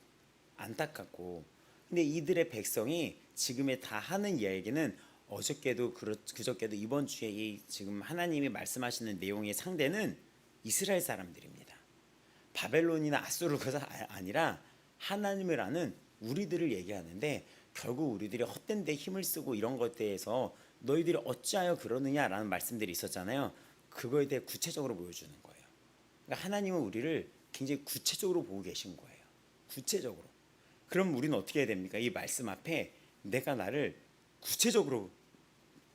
안타깝고, 근데 이들의 백성이 지금에 다 하는 이야기는 어저께도 그저께도 이번 주에 이 지금 하나님이 말씀하시는 내용의 상대는 이스라엘 사람들입니다. 바벨론이나 아수르가 아니라 하나님을 아는 우리들을 얘기하는데 결국 우리들이 헛된 데 힘을 쓰고 이런 것에 대해서 너희들이 어찌하여 그러느냐라는 말씀들이 있었잖아요. 그거에 대해 구체적으로 보여주는 거예요. 그러니까 하나님은 우리를 굉장히 구체적으로 보고 계신 거예요. 구체적으로. 그럼 우리는 어떻게 해야 됩니까? 이 말씀 앞에 내가 나를 구체적으로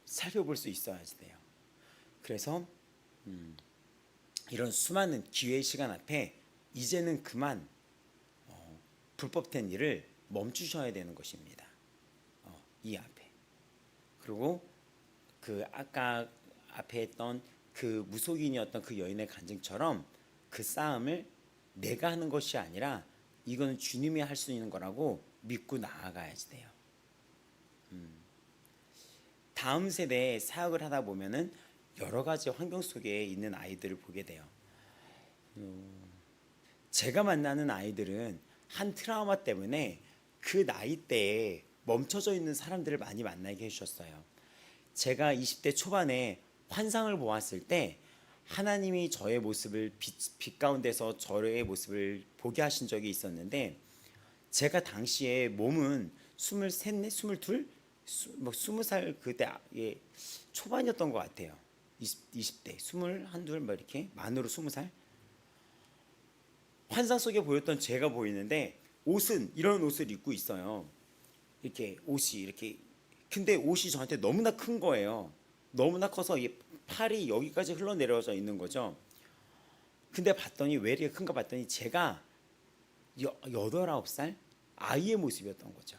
살펴볼 수 있어야지 돼요. 그래서 이런 수많은 기회의 시간 앞에 이제는 그만 불법된 일을 멈추셔야 되는 것입니다. 이 앞에. 그리고 그 아까 앞에 했던 그 무속인이었던 그 여인의 간증처럼 그 싸움을 내가 하는 것이 아니라 이거는 주님이 할 수 있는 거라고 믿고 나아가야지 돼요. 다음 세대에 사역을 하다 보면은 여러 가지 환경 속에 있는 아이들을 보게 돼요. 제가 만나는 아이들은 한 트라우마 때문에 그 나이대에 멈춰져 있는 사람들을 많이 만나게 해주셨어요. 제가 20대 초반에 환상을 보았을 때 하나님이 저의 모습을 빛 가운데서 저의 모습을 보게 하신 적이 있었는데 제가 당시에 몸은 23, 22, 20살 그때 초반이었던 것 같아요. 20대, 21, 2 뭐 이렇게 만으로 20살. 환상 속에 보였던 제가 보이는데 옷은 이런 옷을 입고 있어요. 이렇게 옷이 이렇게 근데 옷이 저한테 너무나 큰 거예요. 너무나 커서 팔이 여기까지 흘러내려져 있는 거죠. 근데 봤더니 왜 이렇게 큰가 봤더니 제가 8, 9살 아이의 모습이었던 거죠.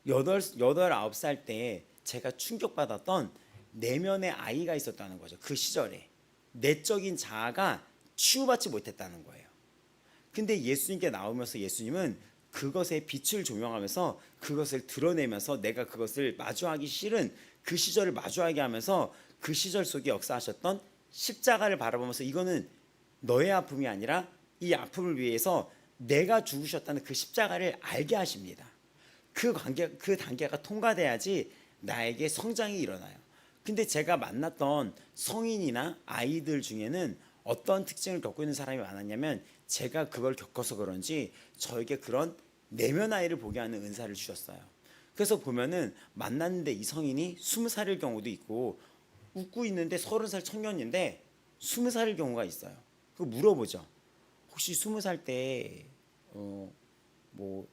8, 9살 때 제가 충격받았던 내면의 아이가 있었다는 거죠. 그 시절에 내적인 자아가 치유받지 못했다는 거예요. 근데 예수님께 나오면서 예수님은 그것의 빛을 조명하면서 그것을 드러내면서 내가 그것을 마주하기 싫은 그 시절을 마주하게 하면서 그 시절 속에 역사하셨던 십자가를 바라보면서 이거는 너의 아픔이 아니라 이 아픔을 위해서 내가 죽으셨다는 그 십자가를 알게 하십니다. 그 단계가 통과돼야지 나에게 성장이 일어나요. 근데 제가 만났던 성인이나 아이들 중에는 어떤 특징을 겪고 있는 사람이 많았냐면 제가 그걸 겪어서 그런지 저에게 그런 내면 아이를 보게 하는 은사를 주셨어요. 그래서 보면은 만났는데 이 성인이 20살일 경우도 있고 웃고 있는데 30살 청년인데 20살일 경우가 있어요. 그거 물어보죠. 혹시 20살 때 뭐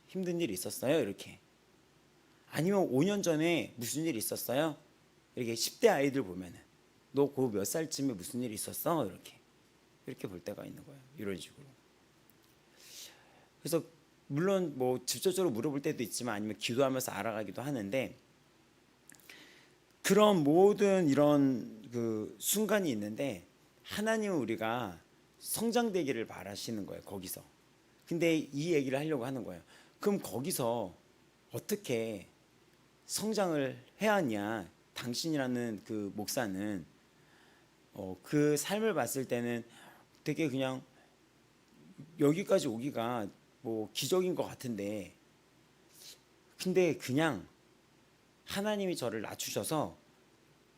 힘든 일 있었어요? 이렇게. 아니면 5년 전에 무슨 일 있었어요? 이렇게 10대 아이들 보면은 너 그 몇 살쯤에 무슨 일 있었어? 이렇게 볼 때가 있는 거예요. 이런 식으로. 그래서 물론 뭐 직접적으로 물어볼 때도 있지만 아니면 기도하면서 알아가기도 하는데 그런 모든 이런 그 순간이 있는데 하나님은 우리가 성장되기를 바라시는 거예요. 거기서. 근데 이 얘기를 하려고 하는 거예요. 그럼 거기서 어떻게 성장을 해야 하냐? 당신이라는 그 목사는 그 삶을 봤을 때는 되게 그냥 여기까지 오기가 뭐 기적인 것 같은데 근데 그냥 하나님이 저를 낮추셔서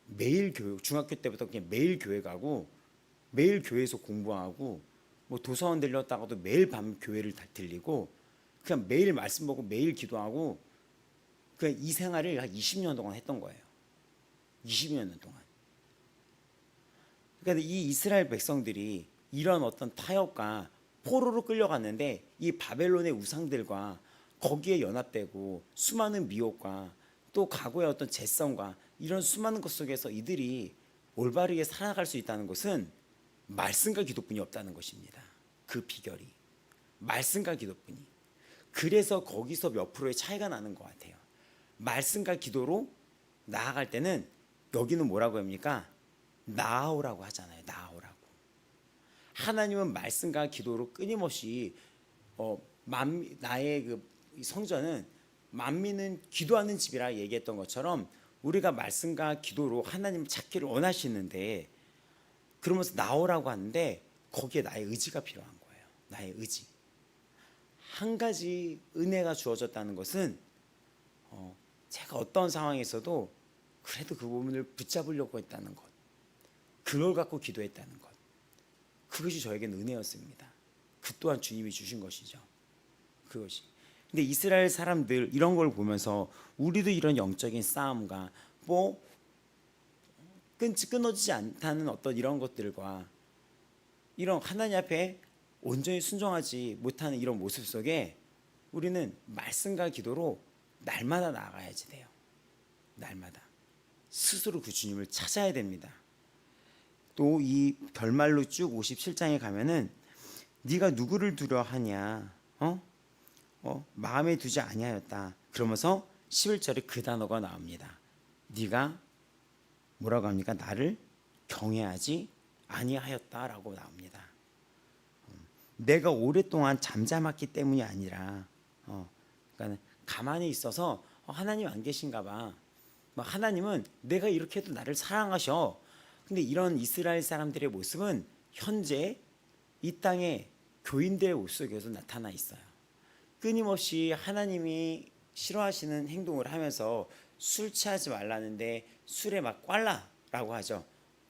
매일 교회 중학교 때부터 그냥 매일 교회 가고 매일 교회에서 공부하고 뭐 도서관 들렸다가도 매일 밤 교회를 다 들리고 그냥 매일 말씀 보고 매일 기도하고 그냥 이 생활을 한 20년 동안 했던 거예요. 20년 동안. 그러니까 이 이스라엘 백성들이 이런 어떤 타협과 포로로 끌려갔는데 이 바벨론의 우상들과 거기에 연합되고 수많은 미혹과 또 과거의 어떤 죄성과 이런 수많은 것 속에서 이들이 올바르게 살아갈 수 있다는 것은 말씀과 기도뿐이 없다는 것입니다. 그 비결이 말씀과 기도뿐이. 그래서 거기서 몇 프로의 차이가 나는 것 같아요. 말씀과 기도로 나아갈 때는 여기는 뭐라고 합니까? 나아오라고 하잖아요. 나아오라고. 하나님은 말씀과 기도로 끊임없이 나의 그 성전은 만민은 기도하는 집이라 얘기했던 것처럼 우리가 말씀과 기도로 하나님을 찾기를 원하시는데 그러면서 나오라고 하는데 거기에 나의 의지가 필요한 거예요. 나의 의지. 한 가지 은혜가 주어졌다는 것은 제가 어떤 상황에서도 그래도 그 부분을 붙잡으려고 했다는 것. 그걸 갖고 기도했다는 것. 그것이 저에게는 은혜였습니다. 그 또한 주님이 주신 것이죠. 그것이. 근데 이스라엘 사람들 이런 걸 보면서 우리도 이런 영적인 싸움과 뭐 끊어지지 않다는 어떤 이런 것들과 이런 하나님 앞에 온전히 순종하지 못하는 이런 모습 속에 우리는 말씀과 기도로 날마다 나아가야지 돼요. 날마다 스스로 그 주님을 찾아야 됩니다. 또 이 결말로 쭉 57장에 가면은 네가 누구를 두려워하냐? 마음에 두지 아니하였다. 그러면서 11절에 그 단어가 나옵니다. 네가 뭐라고 합니까? 나를 경외하지 아니하였다라고 나옵니다. 내가 오랫동안 잠잠했기 때문이 아니라 그러니까 가만히 있어서 하나님 안 계신가 봐. 하나님은 내가 이렇게 해도 나를 사랑하셔. 근데 이런 이스라엘 사람들의 모습은 현재 이 땅에 교인들의 모습 속에서 나타나 있어요. 끊임없이 하나님이 싫어하시는 행동을 하면서 술 취하지 말라는데 술에 막 꽐라라고 하죠.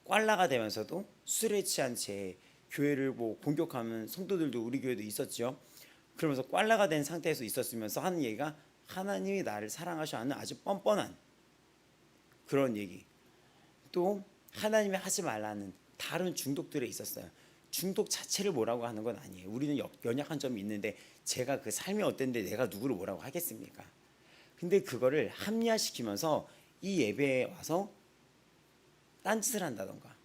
꽐라가 되면서도 술에 취한 채 교회를 뭐 공격하는 성도들도 우리 교회도 있었죠. 그러면서 꽐라가 된 상태에서 있었으면서 하는 얘기가 하나님이 나를 사랑하셔 하는 아주 뻔뻔한 그런 얘기. 또 하나님이 하지 말라는 다른 중독들에 있었어요. 중독 자체를 뭐라고 하는 건 아니에요. 우리는 연약한 점이 있는데 제가 그 삶이 어땠는데 내가 누구를 뭐라고 하겠습니까? 근데 그거를 합리화시키면서 이 예배에 와서 딴짓을 한다던가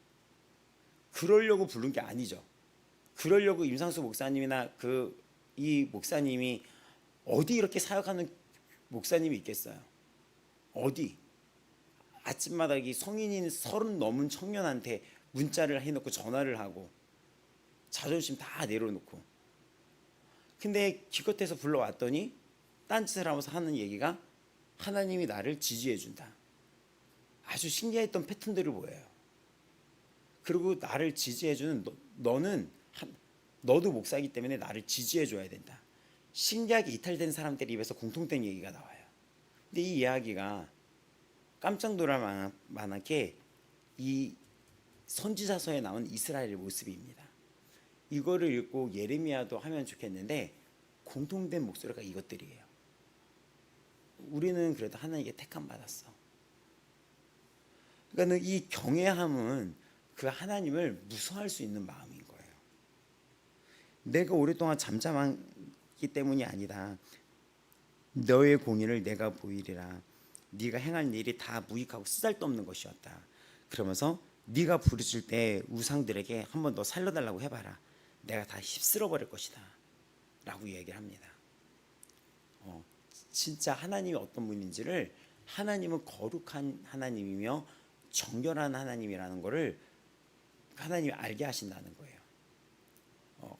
그러려고 부른 게 아니죠. 그러려고 임상수 목사님이나 이 목사님이 어디 이렇게 사역하는 목사님이 있겠어요? 어디? 아침마다 이 성인인 30 넘은 청년한테 문자를 해놓고 전화를 하고 자존심 다 내려놓고 근데 기껏해서 불러왔더니 딴짓을 하면서 하는 얘기가 하나님이 나를 지지해 준다. 아주 신기했던 패턴들을 보여요. 그리고 나를 지지해 주는 너도 목사이기 때문에 나를 지지해 줘야 된다. 신기하게 이탈된 사람들 입에서 공통된 얘기가 나와요. 근데 이 이야기가 깜짝 놀랄 만하게 이 선지자서에 나온 이스라엘의 모습입니다. 이거를 읽고 예레미야도 하면 좋겠는데 공통된 목소리가 이것들이에요. 우리는 그래도 하나님께 택함 받았어. 그러니까 이 경외함은 그 하나님을 무서워할 수 있는 마음인 거예요. 내가 오랫동안 잠잠했기 때문이 아니라 너의 공의를 내가 보이리라. 네가 행한 일이 다 무익하고 쓰잘데없는 것이었다. 그러면서 네가 부르짖을 때 우상들에게 한번 더 살려달라고 해봐라. 내가 다 휩쓸어 버릴 것이다 라고 얘기를 합니다. 진짜 하나님이 어떤 분인지를, 하나님은 거룩한 하나님이며 정결한 하나님이라는 것을 하나님이 알게 하신다는 거예요.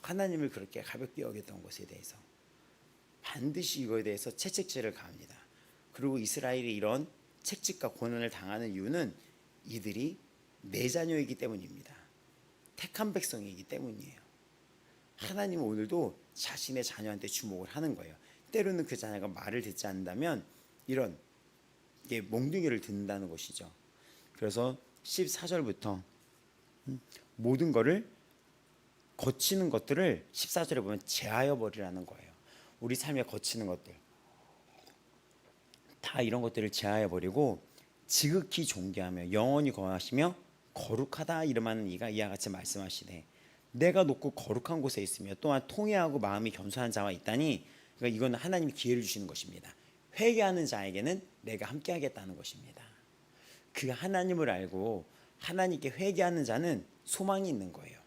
하나님을 그렇게 가볍게 여겼던 것에 대해서 반드시 이거에 대해서 채찍질을 가합니다. 그리고 이스라엘이 이런 채찍과 고난을 당하는 이유는 이들이 내 자녀이기 때문입니다. 택한 백성이기 때문이에요. 하나님은 오늘도 자신의 자녀한테 주목을 하는 거예요. 때로는 그 자녀가 말을 듣지 않는다면 이런 몽둥이를 듣는다는 것이죠. 그래서 14절부터 모든 것을 거치는 것들을 14절에 보면 제하여 버리라는 거예요. 우리 삶에 거치는 것들 다 이런 것들을 제하여 버리고 지극히 존귀하며 영원히 거하시며 거룩하다 이름하는 이가 이와 같이 말씀하시되 내가 높고 거룩한 곳에 있으며 또한 통회하고 마음이 겸손한 자와 있다니, 그러니까 이건 하나님이 기회를 주시는 것입니다. 회개하는 자에게는 내가 함께 하겠다는 것입니다. 그 하나님을 알고 하나님께 회개하는 자는 소망이 있는 거예요.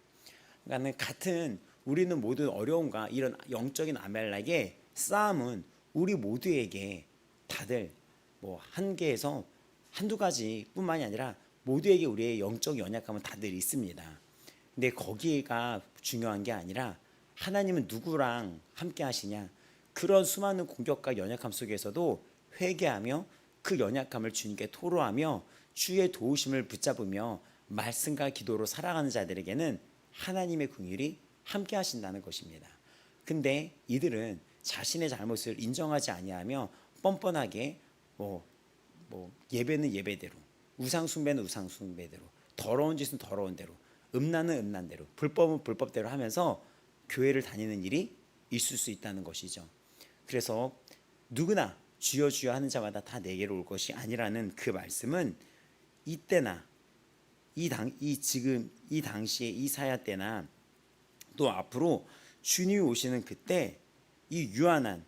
그러니까 같은 우리는 모든 어려움과 이런 영적인 아멜렉의 싸움은 우리 모두에게 다들 뭐 한 개에서 한두 가지뿐만이 아니라 모두에게 우리의 영적 연약함은 다들 있습니다. 근데 거기가 중요한 게 아니라 하나님은 누구랑 함께 하시냐, 그런 수많은 공격과 연약함 속에서도 회개하며 그 연약함을 주님께 토로하며 주의 도우심을 붙잡으며 말씀과 기도로 살아가는 자들에게는 하나님의 긍휼이 함께 하신다는 것입니다. 근데 이들은 자신의 잘못을 인정하지 아니하며 뻔뻔하게 예배는 예배대로, 우상 숭배는 우상 숭배대로, 더러운 짓은 더러운 대로, 음란은 음란대로, 불법은 불법대로 하면서 교회를 다니는 일이 있을 수 있다는 것이죠. 그래서 누구나 주여 주여 하는 자마다 다 내게로 올 것이 아니라는 그 말씀은 이때나 지금 이 당시에 이사야 때나 또 앞으로 주님이 오시는 그때 이 유한한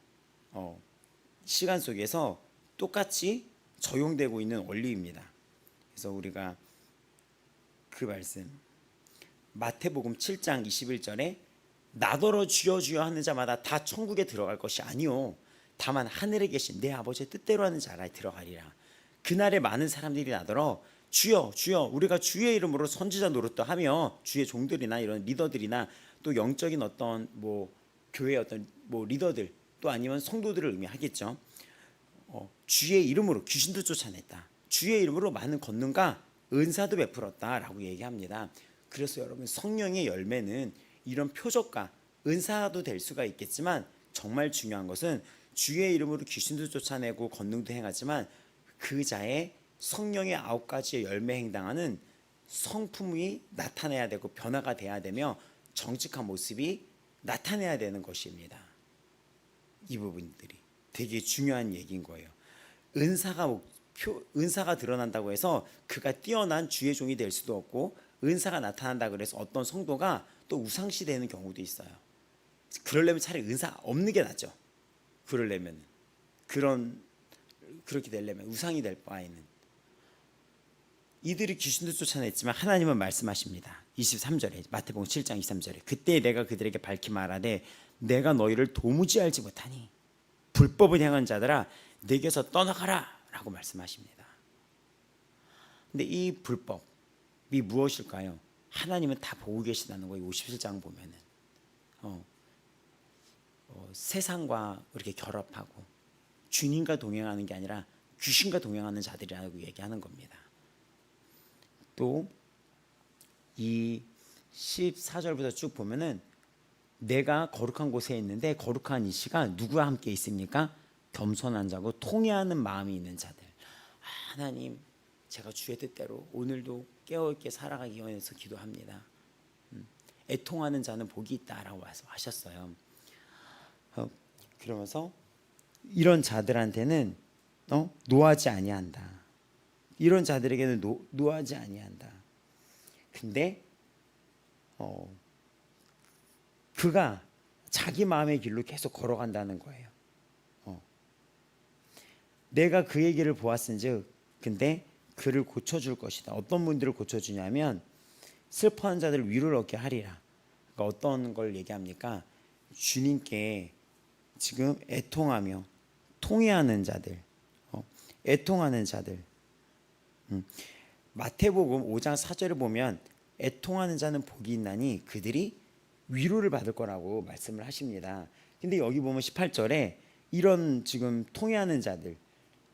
시간 속에서 똑같이 적용되고 있는 원리입니다. 그래서 우리가 그 말씀 마태복음 7장 21절에 나더러 주여 주여 하는 자마다 다 천국에 들어갈 것이 아니요 다만 하늘에 계신 내 아버지의 뜻대로 하는 자라 들어가리라. 그날에 많은 사람들이 나더러 주여 주여 우리가 주의 이름으로 선지자 노릇도 하며, 주의 종들이나 이런 리더들이나 또 영적인 어떤 교회의 어떤 리더들 또 아니면 성도들을 의미하겠죠. 주의 이름으로 귀신도 쫓아냈다, 주의 이름으로 많은 권능과 은사도 베풀었다라고 얘기합니다. 그래서 여러분, 성령의 열매는 이런 표적과 은사도 될 수가 있겠지만 정말 중요한 것은 주의 이름으로 귀신도 쫓아내고 권능도 행하지만 그 자의 성령의 9가지의 열매 행당하는 성품이 나타내야 되고 변화가 돼야 되며 정직한 모습이 나타내야 되는 것입니다. 이 부분들이 되게 중요한 얘기인 거예요. 은사가 드러난다고 해서 그가 뛰어난 주의 종이 될 수도 없고, 은사가 나타난다고 해서 어떤 성도가 또 우상시 되는 경우도 있어요. 그러려면 차라리 은사 없는 게 낫죠. 그러려면 그렇게 되려면 우상이 될 바에는. 이들이 귀신도 쫓아냈지만 하나님은 말씀하십니다. 23절에 마태복음 7장 23절에 그때 내가 그들에게 밝히 말하되 내가 너희를 도무지 알지 못하니 불법을 행한 자들아 내게서 떠나가라 라고 말씀하십니다. 근데 이 불법이 무엇일까요? 하나님은 다 보고 계시다는 거예요. 57장 보면은 세상과 이렇게 결합하고 주님과 동행하는 게 아니라 귀신과 동행하는 자들이라고 얘기하는 겁니다. 또 이 14절부터 쭉 보면은 내가 거룩한 곳에 있는데 거룩한 이시가 누구와 함께 있습니까? 겸손한 자고 통회하는 마음이 있는 자들. 하나님, 제가 주의 뜻대로 오늘도 깨어있게 살아가기 위해서 기도합니다. 애통하는 자는 복이 있다라고 하셨어요. 그러면서 이런 자들한테는 노하지 아니한다. 이런 자들에게는 노하지 아니한다. 근데 그가 자기 마음의 길로 계속 걸어간다는 거예요. 내가 그의 길을 보았은즉 근데 그를 고쳐줄 것이다. 어떤 분들을 고쳐주냐면 슬퍼하는 자들을 위로를 얻게 하리라. 그러니까 어떤 걸 얘기합니까? 주님께 지금 애통하며 통회하는 자들, 애통하는 자들. 마태복음 5장 4절을 보면 애통하는 자는 복이 있나니 그들이 위로를 받을 거라고 말씀을 하십니다. 근데 여기 보면 18절에 이런 지금 통회하는 자들,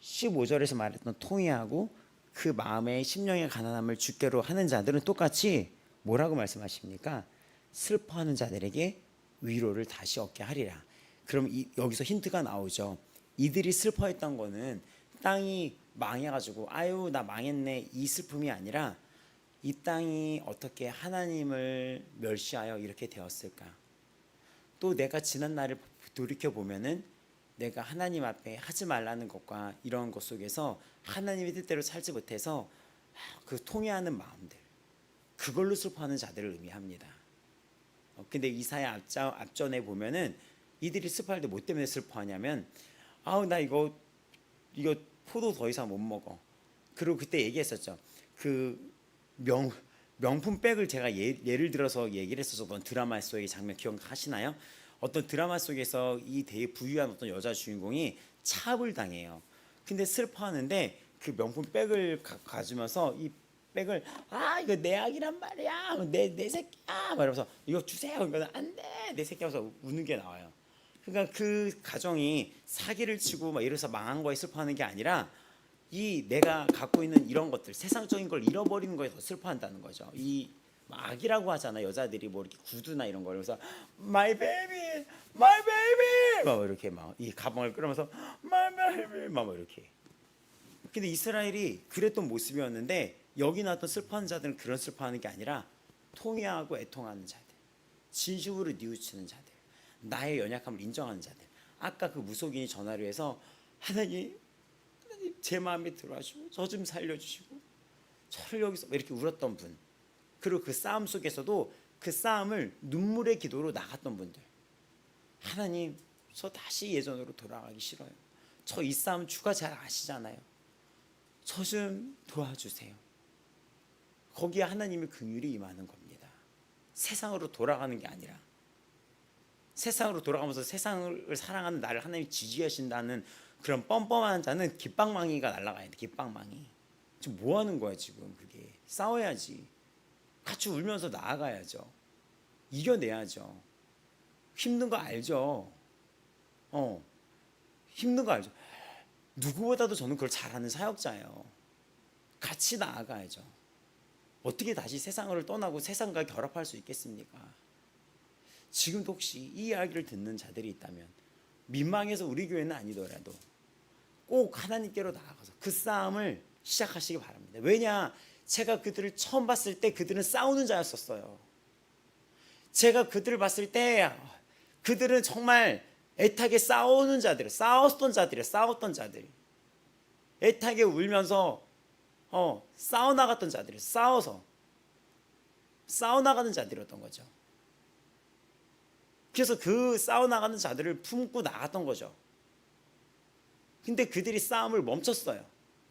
15절에서 말했던 통회하고 그 마음의 심령의 가난함을 주께로 하는 자들은 똑같이 뭐라고 말씀하십니까? 슬퍼하는 자들에게 위로를 다시 얻게 하리라. 그럼 여기서 힌트가 나오죠. 이들이 슬퍼했던 거는 땅이 망해가지고 아유 나 망했네 이 슬픔이 아니라 이 땅이 어떻게 하나님을 멸시하여 이렇게 되었을까. 또 내가 지난 날을 돌이켜 보면은 내가 하나님 앞에 하지 말라는 것과 이런 것 속에서 하나님의 뜻대로 살지 못해서 그 통회하는 마음들, 그걸로 슬퍼하는 자들을 의미합니다. 근데 이사야 앞전에 보면은 이들이 슬퍼할 때 뭐 때문에 슬퍼하냐면 아우 나 이거 포도 더 이상 못 먹어. 그리고 그때 얘기했었죠. 그 명품 백을 제가 예를 들어서 얘기를 했었죠. 어떤 드라마 속의 장면 기억하시나요? 어떤 드라마 속에서 이 되게 부유한 어떤 여자 주인공이 차압을 당해요. 근데 슬퍼하는데 그 명품 백을 가지면서 이 백을 이거 내 아기란 말이야, 내 새끼야, 말하면서 이거 주세요. 그러니까 안돼 내 새끼 하면서 우는 게 나와요. 그러니까 그 가정이 사기를 치고 막 이래서 망한 거에 슬퍼하는 게 아니라 이 내가 갖고 있는 이런 것들 세상적인 걸 잃어버리는 거에 더 슬퍼한다는 거죠. 이 악이라고 하잖아 여자들이 뭐 이렇게 구두나 이런 걸 그래서 my baby 막 이렇게 막 이 가방을 끌면서 my baby 막 이렇게. 근데 이스라엘이 그랬던 모습이었는데 여기 나왔던 슬퍼하는 자들은 그런 슬퍼하는 게 아니라 통회하고 애통하는 자들, 진심으로 뉘우치는 자들, 나의 연약함을 인정하는 자들. 아까 그 무속인이 전화를 해서 하나님 제 마음에 들어와주시고 저 좀 살려주시고 저를 여기서 이렇게 울었던 분, 그리고 그 싸움 속에서도 그 싸움을 눈물의 기도로 나갔던 분들. 하나님 저 다시 예전으로 돌아가기 싫어요. 저 이 싸움 주가 잘 아시잖아요. 저 좀 도와주세요. 거기에 하나님의 긍휼이 임하는 겁니다. 세상으로 돌아가는 게 아니라 세상으로 돌아가면서 세상을 사랑하는 나를 하나님이 지지하신다는 그런 뻔뻔한 자는 깃방망이가 날아가야 돼. 깃방망이. 지금 뭐 하는 거야 지금. 그게 싸워야지. 같이 울면서 나아가야죠. 이겨내야죠. 힘든 거 알죠. 힘든 거 알죠. 누구보다도 저는 그걸 잘하는 사역자예요. 같이 나아가야죠. 어떻게 다시 세상을 떠나고 세상과 결합할 수 있겠습니까? 지금도 혹시 이 이야기를 듣는 자들이 있다면 민망해서 우리 교회는 아니더라도 꼭 하나님께로 나아가서 그 싸움을 시작하시기 바랍니다. 왜냐? 제가 그들을 처음 봤을 때 그들은 싸우는 자였었어요. 제가 그들을 봤을 때 그들은 정말 애타게 싸우는 자들, 싸웠던 자들, 애타게 울면서 싸워나갔던 자들이 싸워나가는 자들이었던 거죠. 그래서 그 싸워나가는 자들을 품고 나갔던 거죠. 근데 그들이 싸움을 멈췄어요.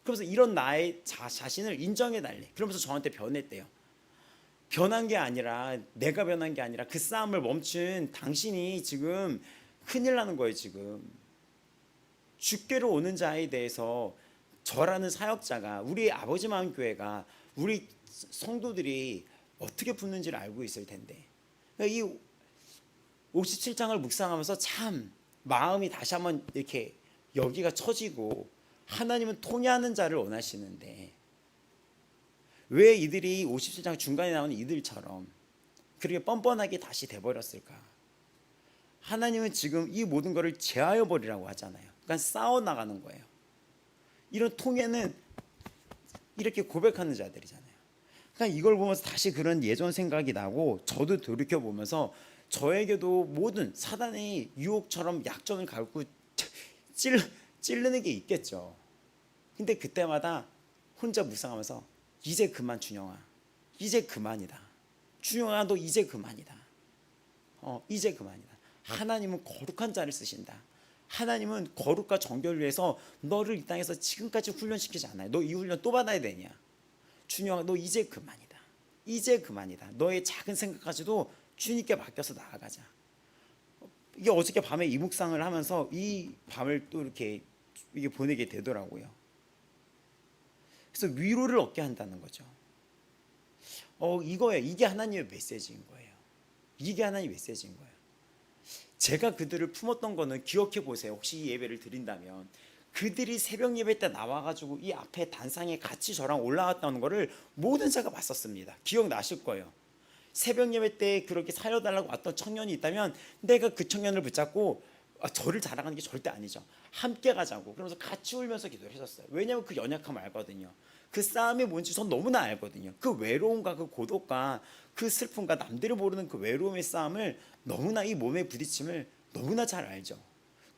그러면서 이런 나의 자신을 인정해달래. 그러면서 저한테 변했대요. 변한 게 아니라 내가 변한 게 아니라 그 싸움을 멈춘 당신이 지금 큰일 나는 거예요. 지금 주께로 오는 자에 대해서 저라는 사역자가, 우리 아버지 마음 교회가, 우리 성도들이 어떻게 붙는지를 알고 있을 텐데, 그러니까 이 57장을 묵상하면서 참 마음이 다시 한번 이렇게 여기가 처지고, 하나님은 통회하는 자를 원하시는데 왜 이들이 57장 중간에 나오는 이들처럼 그렇게 뻔뻔하게 다시 돼버렸을까? 하나님은 지금 이 모든 것을 제하여 버리라고 하잖아요. 그러니까 싸워나가는 거예요. 이런 통회는 이렇게 고백하는 자들이잖아요. 그러니까 이걸 보면서 다시 그런 예전 생각이 나고, 저도 돌이켜보면서 저에게도 모든 사단의 유혹처럼 약점을 갖고 찌르는 게 있겠죠. 근데 그때마다 혼자 묵상하면서 이제 그만 준영아, 이제 그만이다. 준영아 너 이제 그만이다. 이제 그만이다. 하나님은 거룩한 자를 쓰신다. 하나님은 거룩과 정결을 위해서 너를 이 땅에서 지금까지 훈련시키지 않아요. 너 이 훈련 또 받아야 되냐? 준영아, 너 이제 그만이다. 이제 그만이다. 너의 작은 생각까지도 주님께 맡겨서 나아가자. 이게 어저께 밤에 이 묵상을 하면서 이 밤을 또 이렇게 이게 보내게 되더라고요. 그래서 위로를 얻게 한다는 거죠. 이거예요. 이게 하나님의 메시지인 거예요. 이게 하나님의 메시지인 거예요. 제가 그들을 품었던 거는 기억해 보세요. 혹시 이 예배를 드린다면 그들이 새벽 예배 때 나와가지고 이 앞에 단상에 같이 저랑 올라갔다는 거를 모든 자가 봤었습니다. 기억나실 거예요. 새벽 예배 때 그렇게 살려달라고 왔던 청년이 있다면 내가 그 청년을 붙잡고 저를 자랑하는 게 절대 아니죠. 함께 가자고 그러면서 같이 울면서 기도를 했었어요. 왜냐하면 그 연약함을 알거든요. 그 싸움이 뭔지 전 너무나 알거든요. 그 외로움과 그 고독과 그 슬픔과 남들이 모르는 그 외로움의 싸움을 너무나 이 몸의 부딪힘을 너무나 잘 알죠.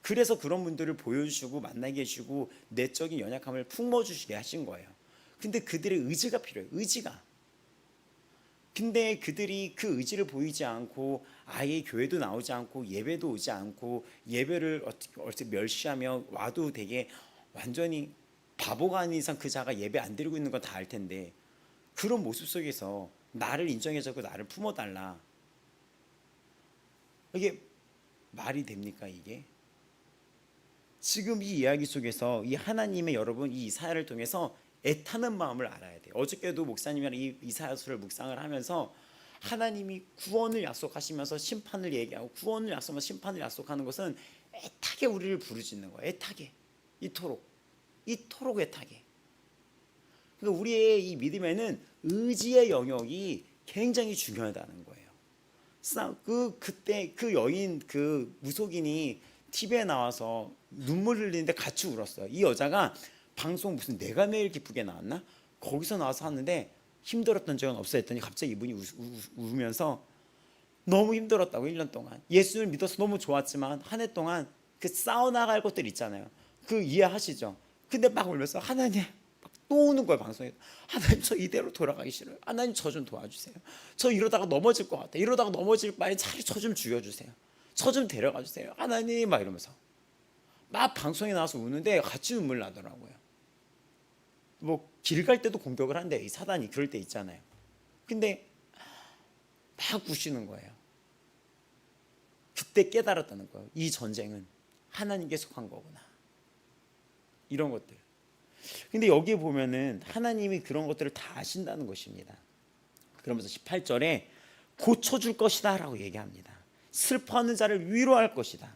그래서 그런 분들을 보여주시고 만나게 해주시고 내적인 연약함을 품어주시게 하신 거예요. 근데 그들의 의지가 필요해요. 의지가. 근데 그들이 그 의지를 보이지 않고 아예 교회도 나오지 않고 예배도 오지 않고 예배를 어떻게 멸시하며 와도 되게 완전히 바보가 아닌 이상 그 자가 예배 안 드리고 있는 건 다 알 텐데 그런 모습 속에서 나를 인정해주고 나를 품어달라. 이게 말이 됩니까 이게? 지금 이 이야기 속에서 이 하나님의 여러분 이 이사야를 통해서 애타는 마음을 알아야 돼요. 어저께도 목사님이랑 이 이사야서를 묵상을 하면서 하나님이 구원을 약속하시면서 심판을 얘기하고 구원을 약속하면서 심판을 약속하는 것은 애타게 우리를 부르짖는 거예요. 애타게 이토록 애타게. 그러니까 우리의 이 믿음에는 의지의 영역이 굉장히 중요하다는 거예요. 그때 그 여인 그 무속인이 TV에 나와서 눈물 흘리는데 같이 울었어요. 이 여자가 방송 무슨 내가 매일 기쁘게 나왔나? 거기서 나와서 하는데 힘들었던 적은 없어 했더니 갑자기 이분이 울면서 너무 힘들었다고 1년 동안 예수를 믿어서 너무 좋았지만 한 해 동안 그 싸워나갈 것들 있잖아요. 그 이해하시죠? 근데 막 울면서 하나님 막 또 우는 거예요. 방송에 하나님 저 이대로 돌아가기 싫어요. 하나님 저 좀 도와주세요. 저 이러다가 넘어질 것 같아. 이러다가 넘어질 바에 차라리 저 좀 죽여주세요. 저 좀 데려가 주세요. 하나님 막 이러면서 막 방송에 나와서 우는데 같이 눈물 나더라고요. 뭐 길 갈 때도 공격을 한대. 이 사단이 그럴 때 있잖아요. 근데 막 우시는 거예요. 그때 깨달았다는 거예요. 이 전쟁은 하나님께 속한 거구나. 이런 것들. 근데 여기에 보면은 하나님이 그런 것들을 다 아신다는 것입니다. 그러면서 18절에 고쳐줄 것이다 라고 얘기합니다. 슬퍼하는 자를 위로할 것이다.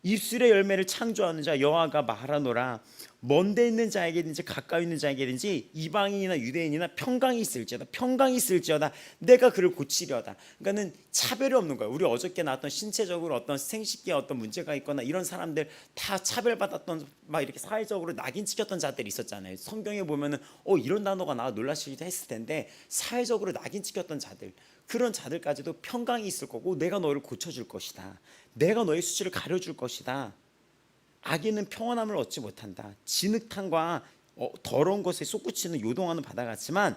입술의 열매를 창조하는 자 여호와가 말하노라. 먼데 있는 자에게든지 가까이 있는 자에게든지 이방인이나 유대인이나 평강이 있을지어다 내가 그를 고치려다. 그러니까는 차별이 없는 거예요. 우리 어저께 나왔던 신체적으로 어떤 생식기에 어떤 문제가 있거나 이런 사람들 다 차별받았던 막 이렇게 사회적으로 낙인 찍혔던 자들이 있었잖아요. 성경에 보면은 이런 단어가 나와 놀라시기도 했을 텐데 사회적으로 낙인 찍혔던 자들 그런 자들까지도 평강이 있을 거고 내가 너를 고쳐줄 것이다. 내가 너의 수치를 가려줄 것이다. 악인은 평안함을 얻지 못한다. 진흙탕과 더러운 것에 솟구치는 요동하는 바다 같지만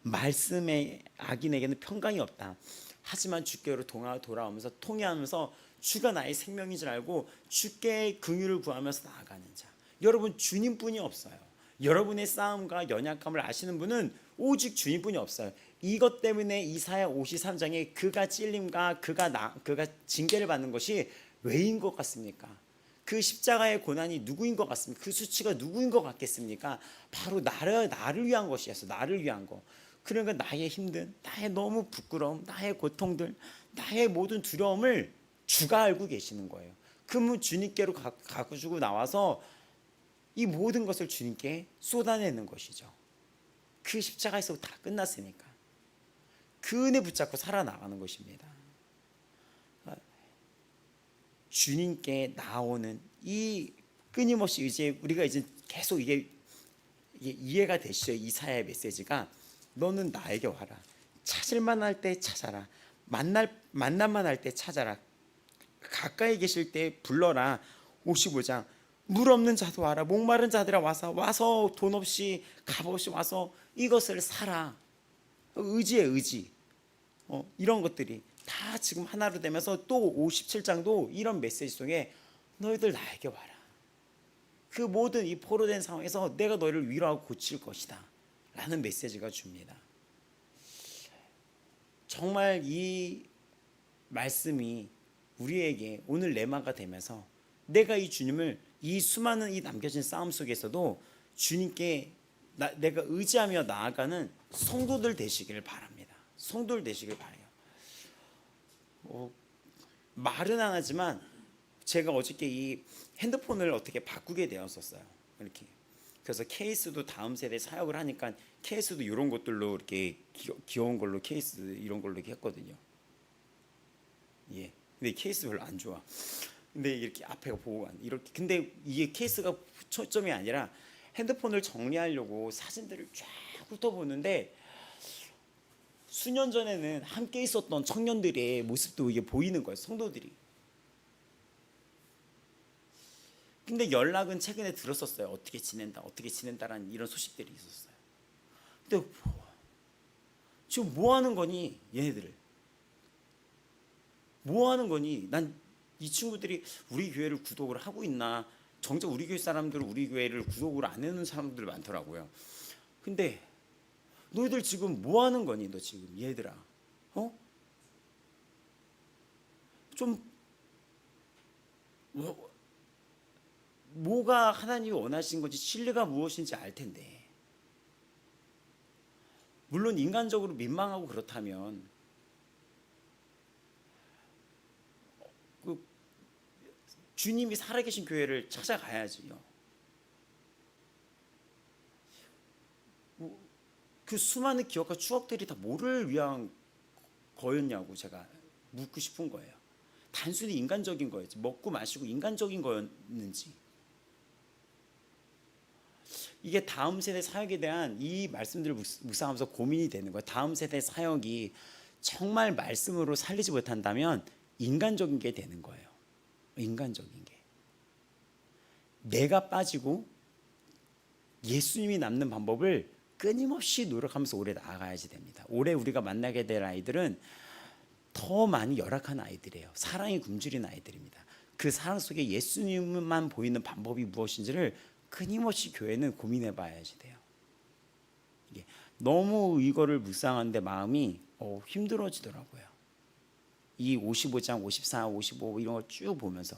말씀의 악인에게는 평강이 없다. 하지만 주께로 돌아오면서 통회하면서 주가 나의 생명인 줄 알고 주께 긍휼을 구하면서 나아가는 자. 여러분 주님뿐이 없어요. 여러분의 싸움과 연약함을 아시는 분은 오직 주님뿐이 없어요. 이것 때문에 이사야 53장에 그가 찔림과 그가 징계를 받는 것이 왜인 것 같습니까? 그 십자가의 고난이 누구인 것 같습니까? 그 수치가 누구인 것 같겠습니까? 바로 나를 위한 것이었어. 나를 위한 거. 그러니까 나의 힘든, 나의 너무 부끄러움, 나의 고통들, 나의 모든 두려움을 주가 알고 계시는 거예요. 그러면 주님께로 가지고 나와서 이 모든 것을 주님께 쏟아내는 것이죠. 그 십자가에서 다 끝났으니까. 그 은혜 붙잡고 살아나가는 것입니다. 주님께 나오는 이 끊임없이 이제 우리가 이제 계속 이게 이해가 되시죠? 이사야의 메시지가 너는 나에게 와라. 찾을만 할 때 찾아라. 만남만 할 때 찾아라. 가까이 계실 때 불러라. 55장 물 없는 자도 와라. 목마른 자들아 와서 돈 없이 값 없이 와서 이것을 사라. 의지의 의지. 이런 것들이 다 지금 하나로 되면서 또 57장도 이런 메시지 속에 너희들 나에게 와라. 그 모든 이 포로된 상황에서 내가 너희를 위로하고 고칠 것이다 라는 메시지가 줍니다. 정말 이 말씀이 우리에게 오늘 레마가 되면서 내가 이 주님을 이 수많은 이 남겨진 싸움 속에서도 주님께 내가 의지하며 나아가는 성도들 되시기를 바랍니다. 성도들 되시길 바라요. 말은 안 하지만 제가 어저께 이 핸드폰을 어떻게 바꾸게 되었었어요. 이렇게. 그래서 케이스도 다음 세대 사역을 하니까 케이스도 이런 것들로 이렇게 귀여운 걸로 케이스 이런 걸로 이렇게 했거든요. 예. 근데 케이스 별로 안 좋아. 근데 이렇게 앞에가 보고 이렇게. 근데 이게 케이스가 초점이 아니라 핸드폰을 정리하려고 사진들을 쫙 훑어보는데 수년 전에는 함께 있었던 청년들의 모습도 이게 보이는 거예요. 성도들이. 근데 연락은 최근에 들었었어요. 어떻게 지낸다라는 이런 소식들이 있었어요. 근데 지금 뭐 하는 거니 얘네들을? 뭐 하는 거니? 난 이 친구들이 우리 교회를 구독을 하고 있나? 정작 우리 교회 사람들은 우리 교회를 구독을 안 해놓은 사람들 많더라고요. 근데 너희들 지금 뭐 하는 거니? 너 지금 얘들아, 좀 뭐가 하나님이 원하시는 건지 진리가 무엇인지 알 텐데. 물론 인간적으로 민망하고 그렇다면 주님이 살아계신 교회를 찾아가야지요. 그 수많은 기억과 추억들이 다 뭐를 위한 거였냐고 제가 묻고 싶은 거예요. 단순히 인간적인 거였지, 먹고 마시고 인간적인 거였는지. 이게 다음 세대 사역에 대한 이 말씀들을 묵상하면서 고민이 되는 거예요. 다음 세대 사역이 정말 말씀으로 살리지 못한다면 인간적인 게 되는 거예요. 인간적인 게. 내가 빠지고 예수님이 남는 방법을 끊임없이 노력하면서 오래 나아가야지 됩니다. 올해 우리가 만나게 될 아이들은 더 많이 열악한 아이들이에요. 사랑이 굶주린 아이들입니다. 그 사랑 속에 예수님만 보이는 방법이 무엇인지를 끊임없이 교회는 고민해 봐야지 돼요. 너무 이거를 묵상하는데 마음이 힘들어지더라고요. 이 55장, 54, 55 이런 걸 쭉 보면서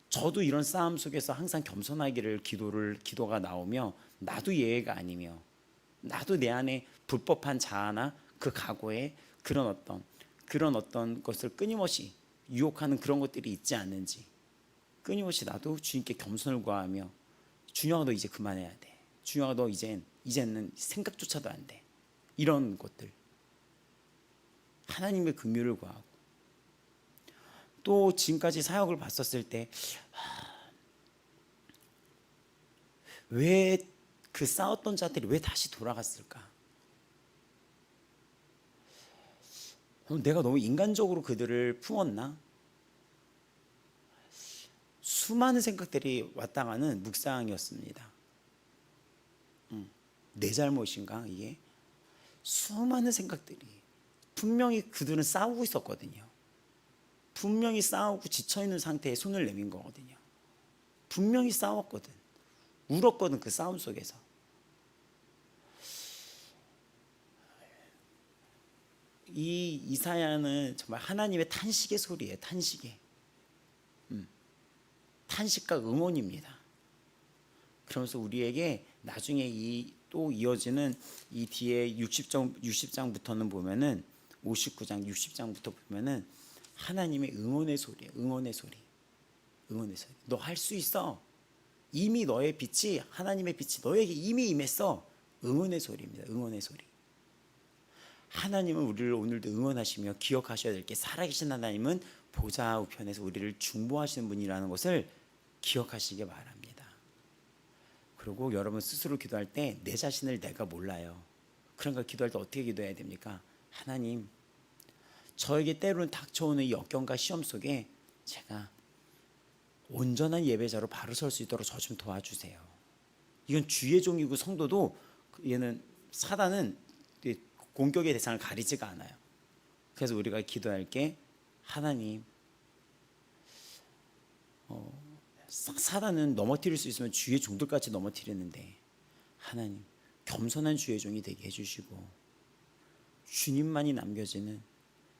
저도 이런 싸움 속에서 항상 겸손하기를 기도가 나오며 나도 예외가 아니며 나도 내 안에 불법한 자아나 그 각오에 그런 어떤 것을 끊임없이 유혹하는 그런 것들이 있지 않는지 끊임없이 나도 주님께 겸손을 구하며 준영아 너 이제 그만해야 돼. 준영아 너 이제는 생각조차도 안 돼. 이런 것들 하나님의 긍휼을 구하고 또 지금까지 사역을 봤었을 때 왜 그 싸웠던 자들이 왜 다시 돌아갔을까? 내가 너무 인간적으로 그들을 품었나? 수많은 생각들이 왔다 가는 묵상이었습니다. 내 잘못인가 이게? 수많은 생각들이 분명히 그들은 싸우고 있었거든요. 분명히 싸우고 지쳐있는 상태에 손을 내민 거거든요. 분명히 싸웠거든. 울었거든. 그 싸움 속에서. 이 이사야는 정말 하나님의 탄식의 소리예요. 탄식과 응원입니다. 그러면서 우리에게 나중에 또 이어지는 이 뒤에 60장부터는 보면은 59장 60장부터 보면은 하나님의 응원의 소리예요. 응원의 소리. 너 할 수 있어. 이미 너의 빛이 하나님의 빛이 너에게 이미 임했어. 응원의 소리입니다. 응원의 소리. 하나님은 우리를 오늘도 응원하시며 기억하셔야 될 게 살아계신 하나님은 보좌 우편에서 우리를 중보하시는 분이라는 것을 기억하시기 바랍니다. 그리고 여러분 스스로 기도할 때 내 자신을 내가 몰라요. 그러니까 기도할 때 어떻게 기도해야 됩니까? 하나님, 저에게 때로는 닥쳐오는 이 역경과 시험 속에 제가 온전한 예배자로 바로 설 수 있도록 저 좀 도와주세요. 이건 주의 종이고 성도도 사단은 공격의 대상을 가리지가 않아요. 그래서 우리가 기도할 게 하나님, 사단은 넘어뜨릴 수 있으면 주의 종들까지 넘어뜨리는데 하나님 겸손한 주의 종이 되게 해주시고 주님만이 남겨지는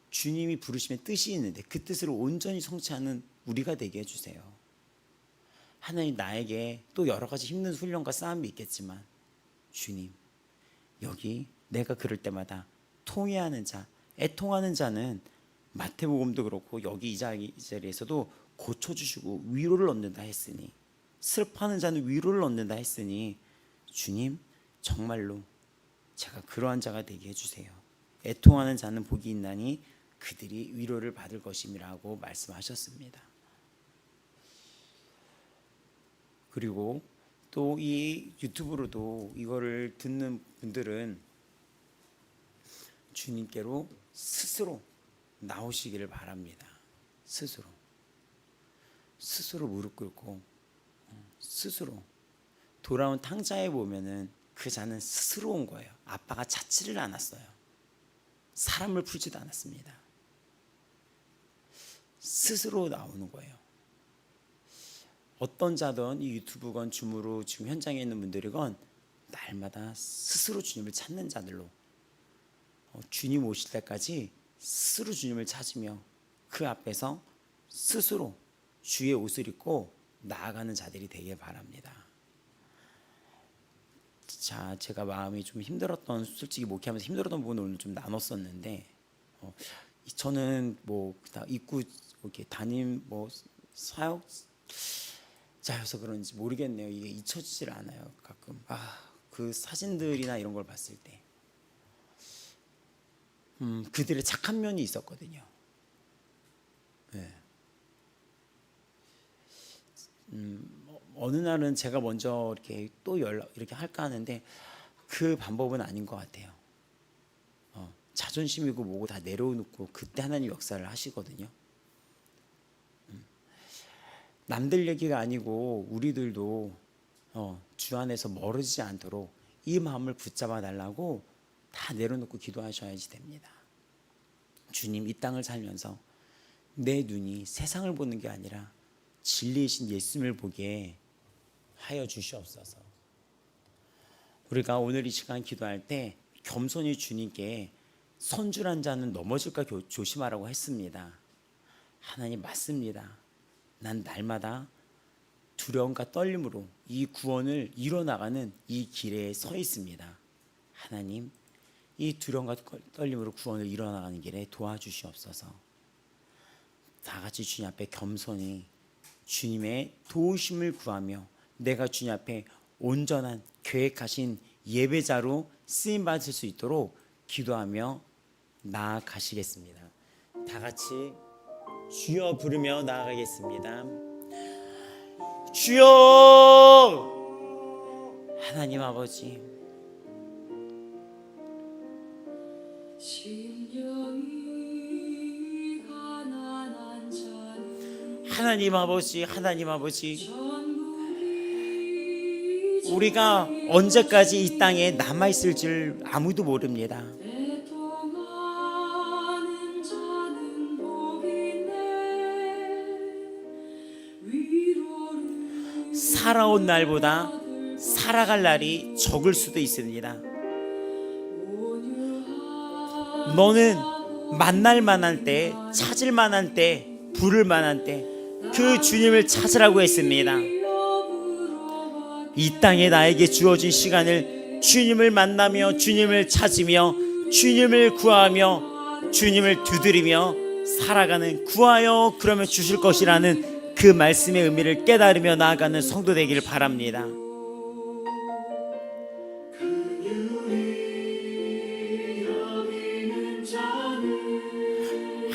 주님이 부르심에 뜻이 있는데 그 뜻을 온전히 성취하는 우리가 되게 해주세요. 하나님 나에게 또 여러 가지 힘든 훈련과 싸움이 있겠지만 주님 여기 내가 그럴 때마다 통회하는 자, 애통하는 자는 마태복음도 그렇고 여기 이 자리에서도 고쳐주시고 위로를 얻는다 했으니 슬퍼하는 자는 위로를 얻는다 했으니 주님 정말로 제가 그러한 자가 되게 해주세요. 애통하는 자는 복이 있나니 그들이 위로를 받을 것임이라고 말씀하셨습니다. 그리고 또 이 유튜브로도 이거를 듣는 분들은 주님께로 스스로 나오시기를 바랍니다. 스스로 무릎 꿇고 스스로 돌아온 탕자에 보면은 그 자는 스스로 온 거예요. 아빠가 찾지를 않았어요. 사람을 풀지도 않았습니다. 스스로 나오는 거예요. 어떤 자든 이 유튜브건 줌으로 지금 현장에 있는 분들이건 날마다 스스로 주님을 찾는 자들로 주님 오실 때까지 스스로 주님을 찾으며 그 앞에서 스스로 주의 옷을 입고 나아가는 자들이 되길 바랍니다. 자, 제가 마음이 좀 힘들었던, 솔직히 목회하면서 힘들었던 부분을 오늘 좀 나눴었는데 저는 뭐 입구 이렇게 담임 뭐 사역자여서 그런지 모르겠네요. 이게 잊혀지질 않아요. 가끔 그 사진들이나 이런 걸 봤을 때 그들의 착한 면이 있었거든요. 네. 어느 날은 제가 먼저 이렇게 또 이렇게 할까 하는데 그 방법은 아닌 것 같아요. 자존심이고 뭐고 다 내려놓고 그때 하나님 역사를 하시거든요. 남들 얘기가 아니고 우리들도 주 안에서 멀어지지 않도록 이 마음을 붙잡아 달라고 다 내려놓고 기도하셔야지 됩니다. 주님 이 땅을 살면서 내 눈이 세상을 보는 게 아니라 진리이신 예수님을 보게 하여 주시옵소서. 우리가 오늘 이 시간 기도할 때 겸손히 주님께 선줄한 자는 넘어질까 조심하라고 했습니다. 하나님 맞습니다. 난 날마다 두려움과 떨림으로 이 구원을 이뤄나가는 이 길에 서 있습니다. 하나님 이 두려움과 떨림으로 구원을 이뤄나가는 길에 도와주시옵소서. 다 같이 주님 앞에 겸손히 주님의 도우심을 구하며 내가 주님 앞에 온전한 계획하신 예배자로 쓰임받을 수 있도록 기도하며 나아가시겠습니다. 다 같이 주여 부르며 나아가겠습니다. 주여! 하나님 아버지 하나님 아버지 우리가 언제까지 이 땅에 남아있을 줄 아무도 모릅니다. 살아온 날보다 살아갈 날이 적을 수도 있습니다. 너는 만날 만한 때, 찾을 만한 때, 부를 만한 때 그 주님을 찾으라고 했습니다. 이 땅에 나에게 주어진 시간을 주님을 만나며 주님을 찾으며 주님을 구하며 주님을 두드리며 살아가는 구하여 그러면 주실 것이라는 그 말씀의 의미를 깨달으며 나아가는 성도 되기를 바랍니다.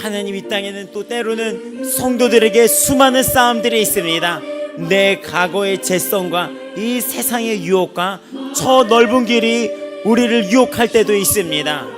하나님 이 땅에는 또 때로는 성도들에게 수많은 싸움들이 있습니다. 내 과거의 죄성과 이 세상의 유혹과 저 넓은 길이 우리를 유혹할 때도 있습니다.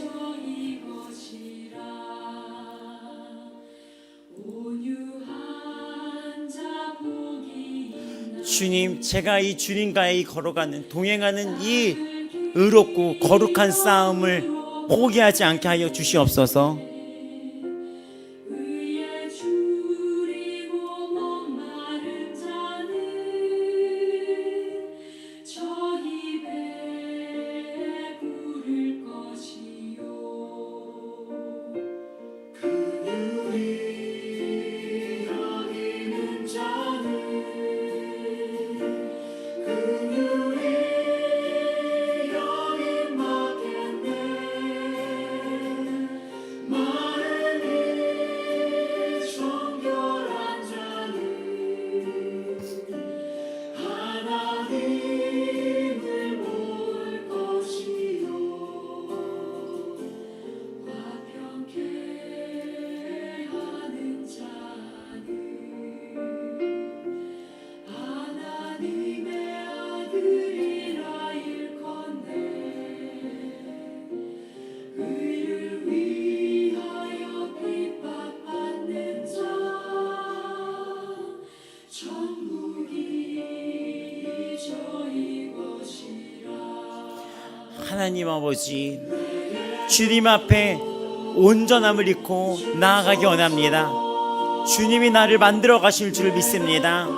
저희 것이라 온유한 자 복이 있나. 주님, 제가 이 주님과의 걸어가는 동행하는 이 의롭고 거룩한 싸움을 포기하지 않게 하여 주시옵소서. 의에 줄이고 목마른 자는 저희 배에 부를 것이요. 그들이 여기는 자는 그들이 여기 맡겠네. 마르니 정결한 자는 하나님을 볼 것이요. 화평케 하는 자는 하나님의 아들이라 일컫네. 의를 위하여 핍박받는 자 천국이 저희 것이라. 하나님 아버지, 주님 앞에 온전함을 잃고 나아가기 원합니다. 주님이 나를 만들어 가실 줄 믿습니다.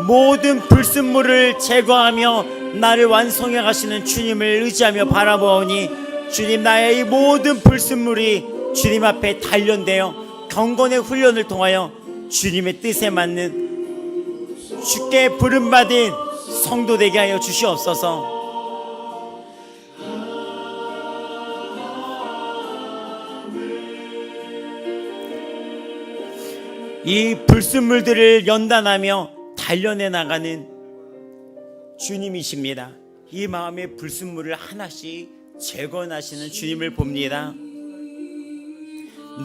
모든 불순물을 제거하며 나를 완성해 가시는 주님을 의지하며 바라보니 주님, 나의 이 모든 불순물이 주님 앞에 단련되어 경건의 훈련을 통하여 주님의 뜻에 맞는 주께 부름받은 성도 되게 하여 주시옵소서. 이 불순물들을 연단하며 단련해 나가는 주님이십니다. 이 마음의 불순물을 하나씩 재건하시는 주님을 봅니다.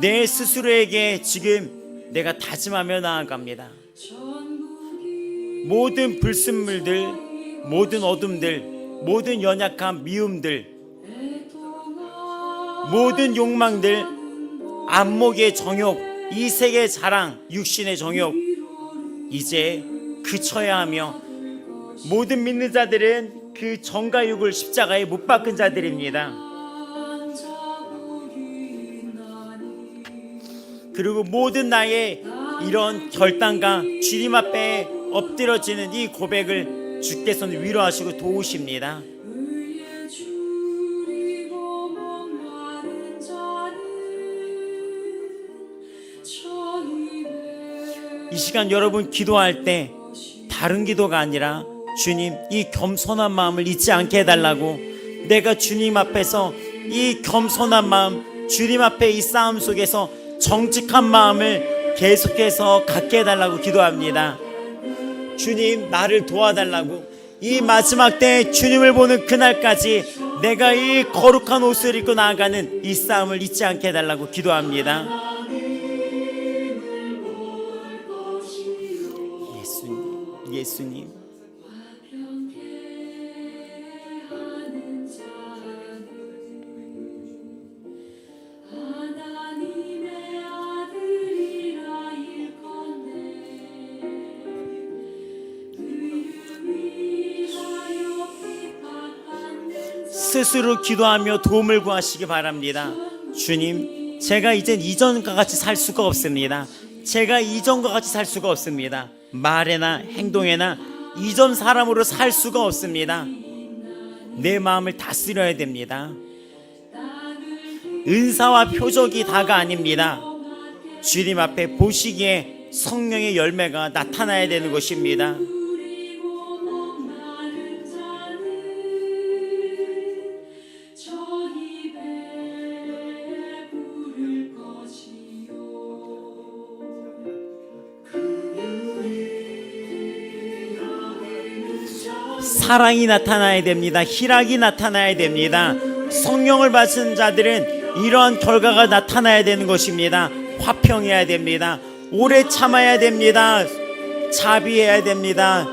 내 스스로에게 지금 내가 다짐하며 나아갑니다. 모든 불순물들, 모든 어둠들, 모든 연약한 미움들, 모든 욕망들, 안목의 정욕, 이 세계의 자랑, 육신의 정욕 이제 그쳐야 하며, 모든 믿는 자들은 그 정과 육을 십자가에 못 박은 자들입니다. 그리고 모든 나의 이런 결단과 주님 앞에 엎드려지는 이 고백을 주께서는 위로하시고 도우십니다. 의에 줄이고 목마른 자는 저희 배에 이 시간 여러분 기도할 때 다른 기도가 아니라 주님, 이 겸손한 마음을 잊지 않게 해달라고, 내가 주님 앞에서 이 겸손한 마음, 주님 앞에 이 싸움 속에서 정직한 마음을 계속해서 갖게 해달라고 기도합니다. 주님, 나를 도와달라고, 이 마지막 때 주님을 보는 그날까지 내가 이 거룩한 옷을 입고 나아가는 이 싸움을 잊지 않게 해달라고 기도합니다. 예수님, 화평케 하는 자는 하나님의 아들이라 일컫네. 의를 위하여 핍박받는 자 스스로 기도하며 도움을 구하시기 바랍니다. 주님, 제가 이젠 이전과 같이 살 수가 없습니다. 제가 이전과 같이 살 수가 없습니다. 말에나 행동에나 이전 사람으로 살 수가 없습니다. 내 마음을 다스려야 됩니다. 은사와 표적이 다가 아닙니다. 주님 앞에 보시기에 성령의 열매가 나타나야 되는 것입니다. 줄이고 목마른 자는 저희 배에 부를 것이요. 사랑이 나타나야 됩니다. 희락이 나타나야 됩니다. 성령을 받은 자들은 이러한 결과가 나타나야 되는 것입니다. 화평해야 됩니다. 오래 참아야 됩니다. 자비해야 됩니다.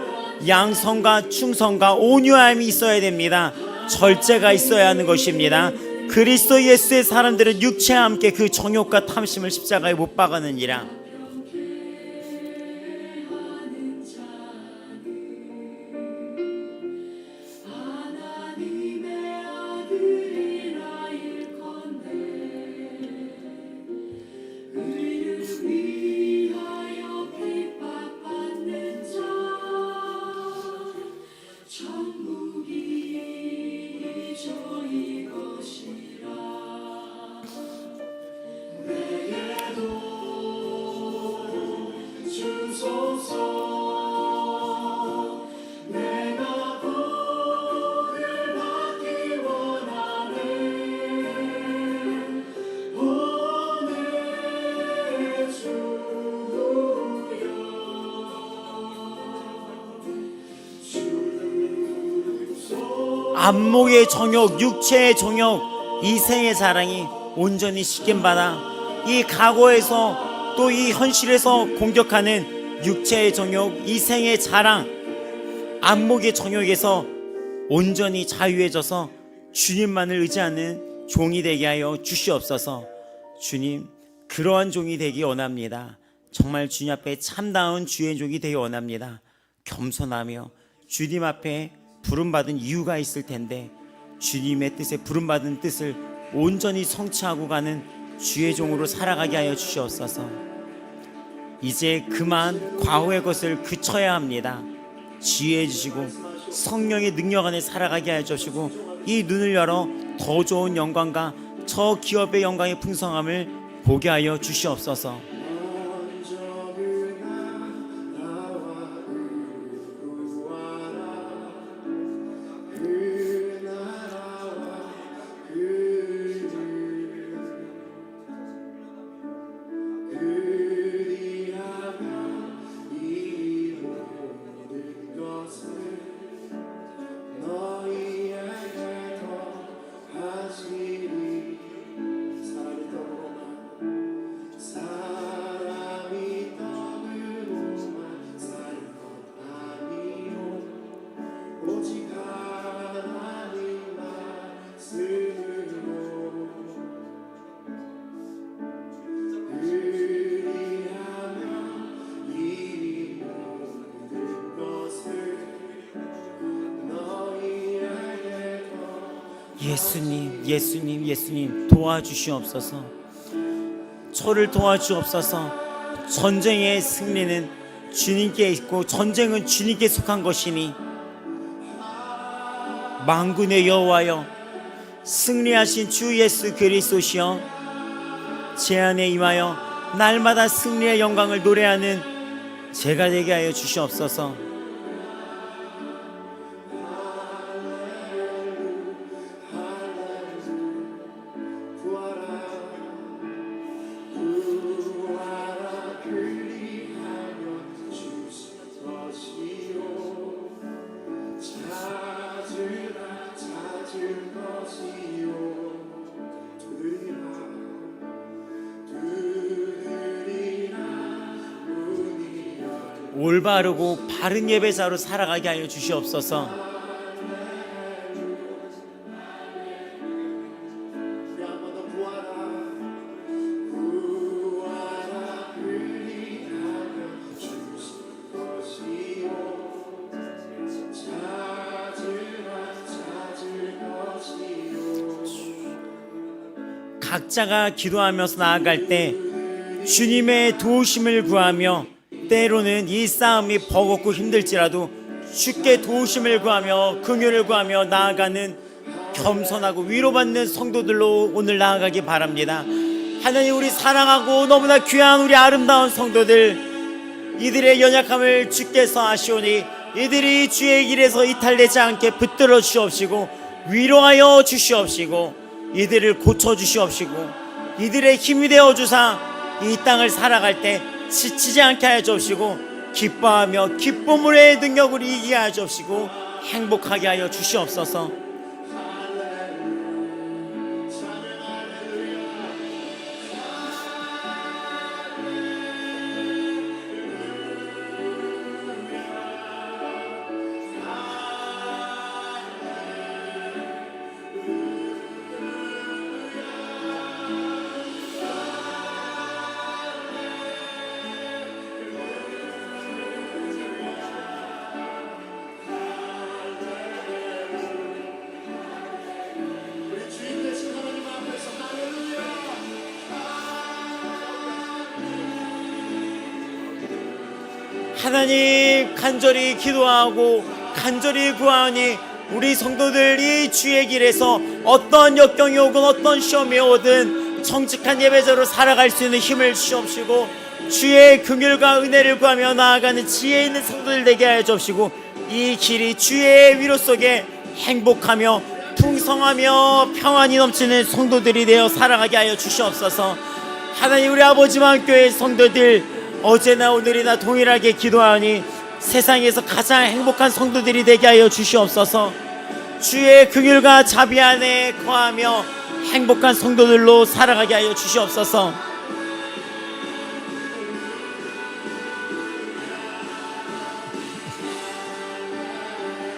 양성과 충성과 온유함이 있어야 됩니다. 절제가 있어야 하는 것입니다. 그리스도 예수의 사람들은 육체와 함께 그 정욕과 탐심을 십자가에 못 박았느니라. 안목의 정욕, 육체의 정욕, 이생의 자랑이 온전히 시킴받아 이 과거에서 또 이 현실에서 공격하는 육체의 정욕, 이생의 자랑, 안목의 정욕에서 온전히 자유해져서 주님만을 의지하는 종이 되게 하여 주시옵소서. 주님, 그러한 종이 되기 원합니다. 정말 주님 앞에 참다운 주의 종이 되기 원합니다. 겸손하며 주님 앞에 부름받은 이유가 있을 텐데 주님의 뜻에 부름받은 뜻을 온전히 성취하고 가는 주의 종으로 살아가게 하여 주시옵소서. 이제 그만 과거의 것을 그쳐야 합니다. 지혜해 주시고 성령의 능력 안에 살아가게 하여 주시고 이 눈을 열어 더 좋은 영광과 저 기업의 영광의 풍성함을 보게 하여 주시옵소서. 예수님, 예수님, 예수님 도와주시옵소서. 저를 도와주옵소서. 전쟁의 승리는 주님께 있고 전쟁은 주님께 속한 것이니 만군의 여호와여, 승리하신 주 예수 그리스도시여, 제 안에 임하여 날마다 승리의 영광을 노래하는 제가 되게 하여 주시옵소서. 올바르고 바른 예배자로 살아가게 하여 주시옵소서. 각자가 기도하면서 나아갈 때 주님의 도우심을 구하며, 때로는 이 싸움이 버겁고 힘들지라도 주께 도우심을 구하며 긍휼을 구하며 나아가는 겸손하고 위로받는 성도들로 오늘 나아가기 바랍니다. 하나님, 우리 사랑하고 너무나 귀한 우리 아름다운 성도들, 이들의 연약함을 주께서 아시오니 이들이 주의 길에서 이탈되지 않게 붙들어 주시옵시고 위로하여 주시옵시고 이들을 고쳐 주시옵시고 이들의 힘이 되어 주사 이 땅을 살아갈 때 지치지 않게 하여 주옵시고 기뻐하며 기쁨의 능력을 이기게 하여 주옵시고 행복하게 하여 주시옵소서. 하나님 간절히 기도하고 간절히 구하니 우리 성도들이 주의 길에서 어떤 역경이 오건 어떤 시험이 오든 정직한 예배자로 살아갈 수 있는 힘을 주시옵시고 주의 긍휼과 은혜를 구하며 나아가는 지혜 있는 성도들 되게 하여 주옵시고 이 길이 주의 위로 속에 행복하며 풍성하며 평안이 넘치는 성도들이 되어 살아가게 하여 주시옵소서. 하나님 우리 아버지만 교회 성도들 어제나 오늘이나 동일하게 기도하니 세상에서 가장 행복한 성도들이 되게 하여 주시옵소서. 주의 긍휼과 자비 안에 거하며 행복한 성도들로 살아가게 하여 주시옵소서.